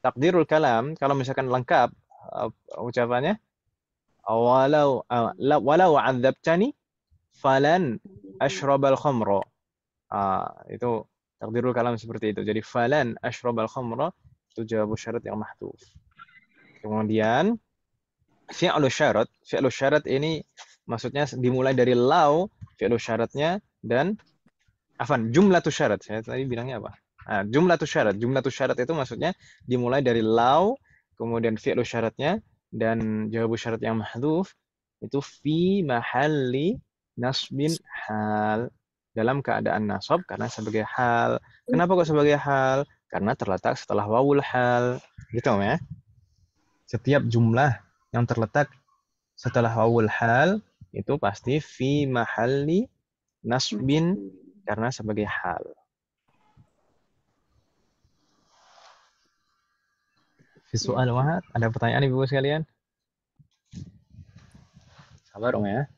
Takdirul kalam kalau misalkan lengkap ucapannya walau adzabtani falan ashrabal khamra. Itu takdirul kalam seperti itu. Jadi falan ashrabal khamra itu jawab syarat yang mahdzuf. Kemudian fi'lu syarat ini maksudnya dimulai dari lau, fi'lu syaratnya, dan jumlatus syarat. Saya tadi bilangnya apa? Jumlatus syarat itu maksudnya dimulai dari lau, kemudian fi'lu syaratnya, dan jawab syarat yang mahdzuf itu fi mahalli nasbin hal, dalam keadaan nasab karena sebagai hal. Kenapa kok sebagai hal? Karena terletak setelah wawul hal. Gitu ya. Setiap jumlah yang terletak setelah wawul hal itu pasti fi mahalli nasbin karena sebagai hal. Soal Wahad, ada pertanyaan Ibu sekalian? Sabar ya.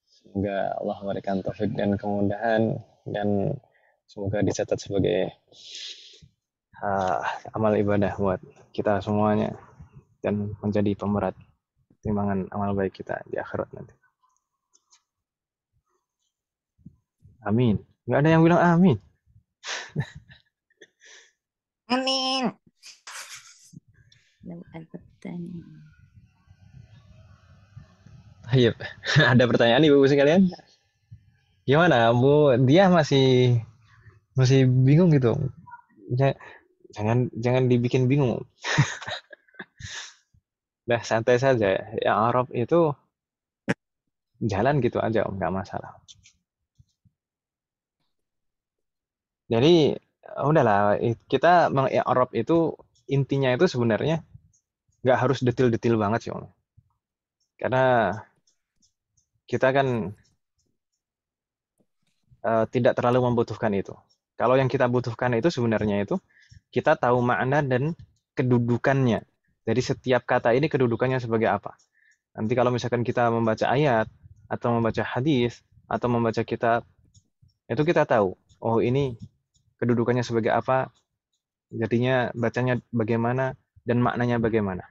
Semoga Allah memberikan taufik dan kemudahan, dan semoga dicatat sebagai amal ibadah buat kita semuanya dan menjadi pemberat timbangan amal baik kita di akhirat nanti. Amin. Nggak ada yang bilang amin. Amin. Iya, ada pertanyaan Ibu sekalian? Gimana, Bu? Dia masih bingung gitu. Jangan dibikin bingung. Udah santai saja. Yang Arab itu jalan gitu aja, nggak masalah. Jadi udahlah, kita meng-i'rab itu intinya itu sebenarnya nggak harus detail-detail banget sih, Om. Karena kita kan tidak terlalu membutuhkan itu. Kalau yang kita butuhkan itu sebenarnya itu kita tahu makna dan kedudukannya. Jadi setiap kata ini kedudukannya sebagai apa. Nanti kalau misalkan kita membaca ayat atau membaca hadis atau membaca kitab, itu kita tahu, oh ini kedudukannya sebagai apa, jadinya bacanya bagaimana, dan maknanya bagaimana.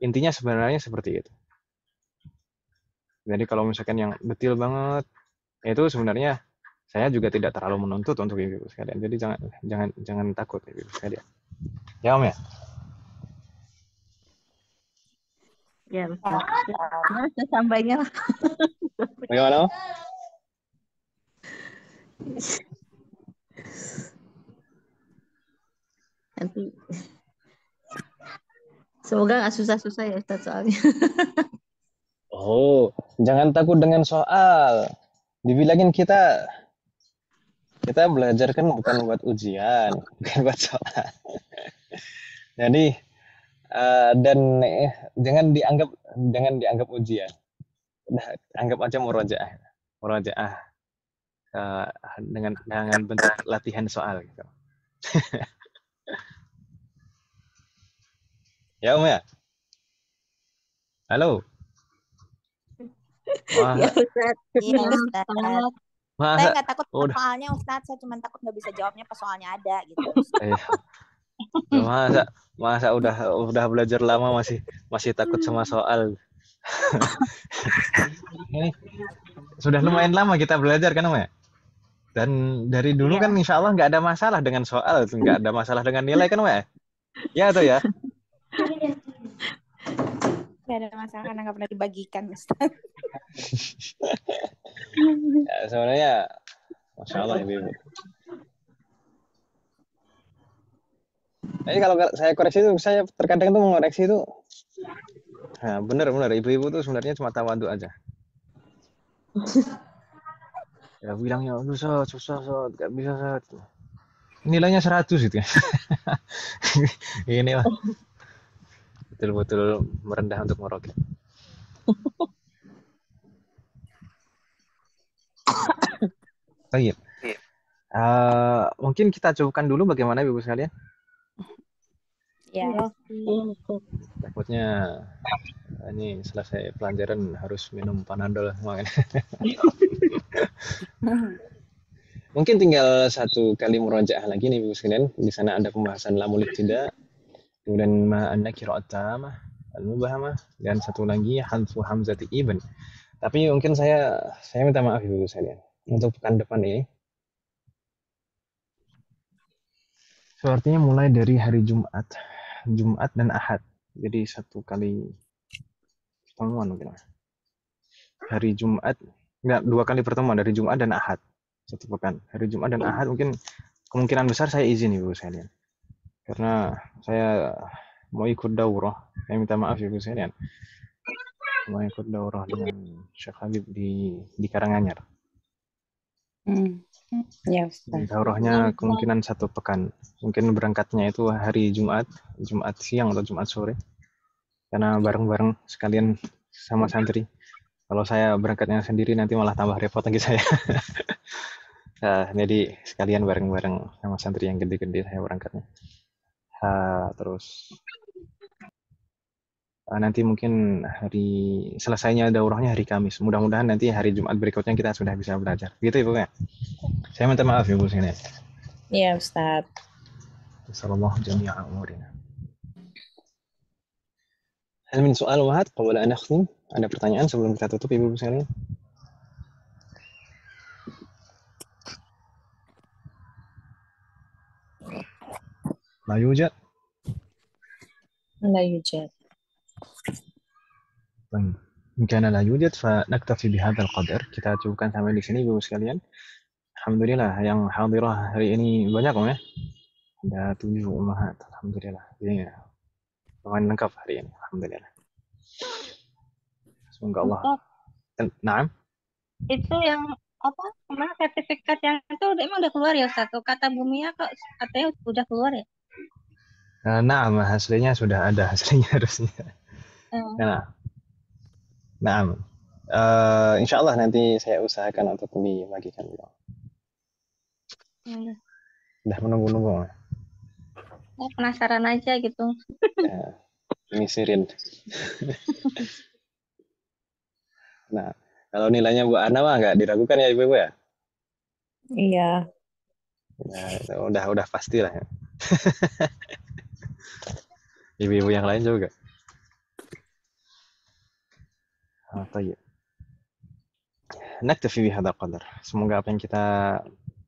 Intinya sebenarnya seperti itu. Jadi kalau misalkan yang detail banget, itu sebenarnya saya juga tidak terlalu menuntut untuk ibu sekalian. Jadi jangan takut ibu sekalian. Ya Om ya? Ya, betul. Nah, sampainya. Bagaimana? Nanti semoga nggak susah-susah ya Ustaz soalnya. Oh, jangan takut dengan soal. Dibilangin kita belajar kan bukan buat ujian, bukan buat soal. Jadi Dan jangan dianggap ujian. Udah anggap aja murojaah dengan bentuk latihan soal gitu. Ya ya. Halo. Ya Ustaz. Iya, Ustaz. Saya nggak takut soalnya, Ustaz. Saya cuma takut nggak bisa jawabnya pas soalnya ada gitu. Masa udah belajar lama masih takut sama soal. Ini sudah lumayan lama kita belajar kan, ya? Dan dari dulu kan insya Allah nggak ada masalah dengan soal, nggak ada masalah dengan nilai kan, ya? Ya atau ya? Nggak ada masalah karena nggak pernah dibagikan, Ustaz. Ya, sebenarnya Masya Allah Ibu. Jadi kalau saya koreksi itu, saya terkadang tuh mengoreksi itu, nah, benar ibu-ibu tuh sebenarnya cuma tawadu aja. Ya bilangnya susah, nggak bisa, nilainya 100 gitu ya. Ini lah betul-betul merendah untuk meroket. Baik. Mungkin kita cukupkan dulu bagaimana Ibu sekalian? Ya. Takutnya ini selesai pelajaran harus minum Panadol. Mungkin tinggal satu kali murojaah lagi nih Ibu sekalian. Di sana ada pembahasan lamul ibtida, kemudian ma'anna qira'at tamah, al-mubahamah, dan satu lagi hadfu hamzati ibn. Tapi mungkin saya minta maaf Ibu sekalian. Untuk pekan depan ini sepertinya mulai dari hari Jumat dan Ahad. Jadi satu kali pertemuan mungkin. Hari Jumat, enggak, 2 kali pertemuan dari Jumat dan Ahad. Satu pekan. Hari Jumat dan Ahad mungkin kemungkinan besar saya izin Ibu sekalian. Karena saya mau ikut daurah. Saya minta maaf Ibu sekalian. Mau ikut daurah dengan Syekh Habib di Karanganyar. Ya, Ustaz. Daurahnya kemungkinan 1 pekan. Mungkin berangkatnya itu hari Jumat siang atau Jumat sore. Karena bareng-bareng sekalian sama santri. Kalau saya berangkatnya sendiri nanti malah tambah repot lagi saya. Jadi sekalian bareng-bareng sama santri yang gede-gede saya berangkatnya. Terus nanti mungkin hari selesainya daurahnya hari Kamis. Mudah-mudahan nanti hari Jumat berikutnya kita sudah bisa belajar. Gitu Ibu ya. Saya minta maaf Ibu sini. Iya, Ustaz. Sallallahu jami'a umurina. Hal min soal wahat qabla an nakhtim? Ada pertanyaan sebelum kita tutup Ibu sekalian? La yujad. La yujad. Baik. Jika la yujad fa naktafi bihadzal qadar. Kita cukupkan sampai di sini Ibu sekalian. Alhamdulillah yang hadirah hari ini banyak ya. Ada 7 ummahat. Alhamdulillah. Jadi lumayan lengkap hari ini. Alhamdulillah. Semoga Allah. Naam. Itu yang apa? Kemana sertifikat yang itu emang udah keluar ya Ustaz? Kata Bumia kok katanya udah keluar ya? Naam, hasilnya sudah ada hasilnya harusnya. Naam. Insya Allah nanti saya usahakan untuk dibagikan. Udah menunggu-nunggu. Penasaran aja gitu. Ngisirin. Nah, kalau nilainya Bu Ana mah nggak diragukan ya Ibu ya? Iya. Nah, udah pasti lah ya. Ibu-ibu yang lain juga. Baik. Naktafi bihadzal qadar. Semoga apa yang kita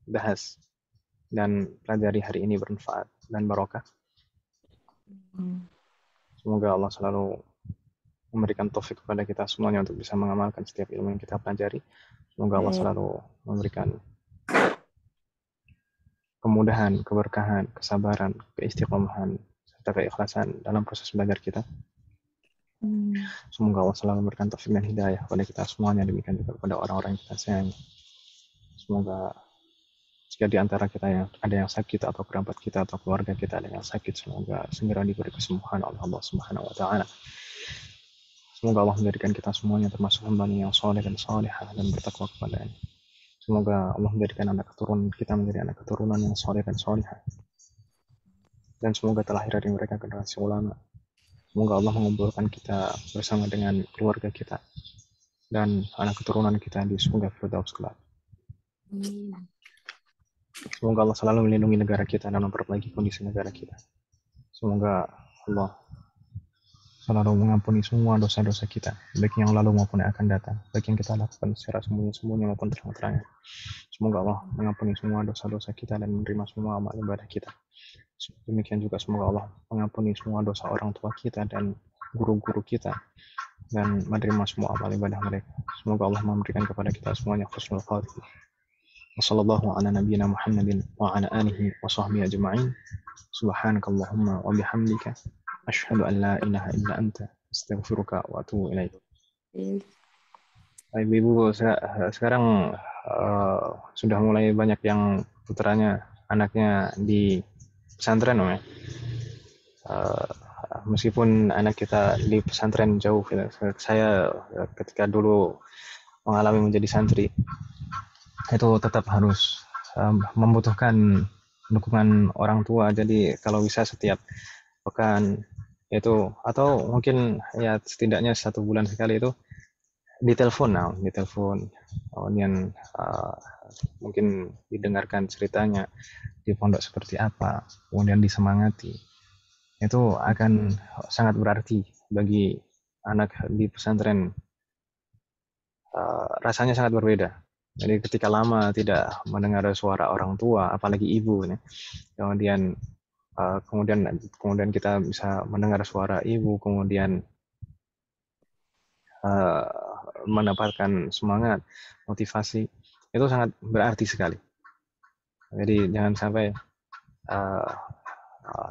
bahas dan pelajari hari ini bermanfaat dan barokah. Semoga Allah selalu memberikan taufik kepada kita semuanya untuk bisa mengamalkan setiap ilmu yang kita pelajari. Semoga Allah selalu memberikan kemudahan, keberkahan, kesabaran, keistiqomahan, serta keikhlasan dalam proses belajar kita. Semoga Allah selalu memberikan taufik dan hidayah kepada kita semuanya, demikian juga kepada orang-orang yang kita sayangi. Semoga Jika di antara kita yang ada yang sakit atau kerabat kita atau keluarga kita ada yang sakit, semoga segera diberi kesembuhan oleh Allah Subhanahu wa taala. Semoga Allah menjadikan kita semuanya termasuk hamba-Nya yang saleh dan salihah dan bertakwa kepada-Nya. Semoga Allah menjadikan anak keturunan kita menjadi anak keturunan yang saleh dan salihah. Dan semoga terlahir dari mereka generasi ulama. Semoga Allah mengumpulkan kita bersama dengan keluarga kita dan anak keturunan kita di surga Firdaus kelak. Semoga Allah selalu melindungi negara kita dan memperbaiki kondisi negara kita. Semoga Allah selalu mengampuni semua dosa-dosa kita, baik yang lalu maupun yang akan datang, baik yang kita lakukan secara sembunyi-sembunyi maupun terang-terangan. Semoga Allah mengampuni semua dosa-dosa kita dan menerima semua amal ibadah kita. Demikian juga semoga Allah mengampuni semua dosa orang tua kita dan guru-guru kita dan menerima semua amal ibadah mereka. Semoga Allah memberikan kepada kita semuanya husnul khatimah. Wassallallahu ala nabiyyina Muhammadin wa ala alihi wa sahbihi ajma'in. Subhanakallahumma wa bihamdika asyhadu an la ilaha illa anta astaghfiruka wa atubu ilaik. Baik Ibu, sekarang sudah mulai banyak yang putranya anaknya di pesantren, ya. Meskipun anak kita di pesantren jauh, saya ketika dulu mengalami menjadi santri itu tetap harus membutuhkan dukungan orang tua. Jadi kalau bisa setiap pekan itu, atau mungkin ya setidaknya 1 bulan sekali itu ditelepon, kemudian mungkin didengarkan ceritanya di pondok seperti apa, kemudian disemangati. Itu akan sangat berarti bagi anak di pesantren. Rasanya sangat berbeda. Jadi ketika lama tidak mendengar suara orang tua, apalagi ibu, kemudian kita bisa mendengar suara ibu, kemudian mendapatkan semangat, motivasi, itu sangat berarti sekali. Jadi jangan sampai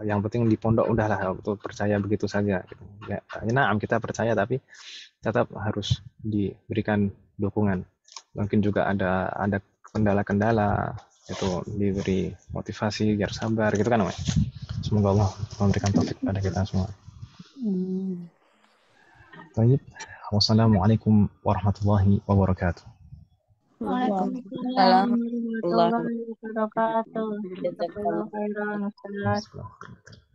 yang penting di pondok udahlah percaya begitu saja. Ya, kita percaya tapi tetap harus diberikan dukungan. Mungkin juga ada kendala-kendala, itu diberi motivasi biar sabar gitu kan, Mas. Semoga Allah memberikan taufik pada kita semua. Baik. Wassalamualaikum warahmatullahi wabarakatuh. Waalaikumsalam warahmatullahi wabarakatuh. wabarakatuh.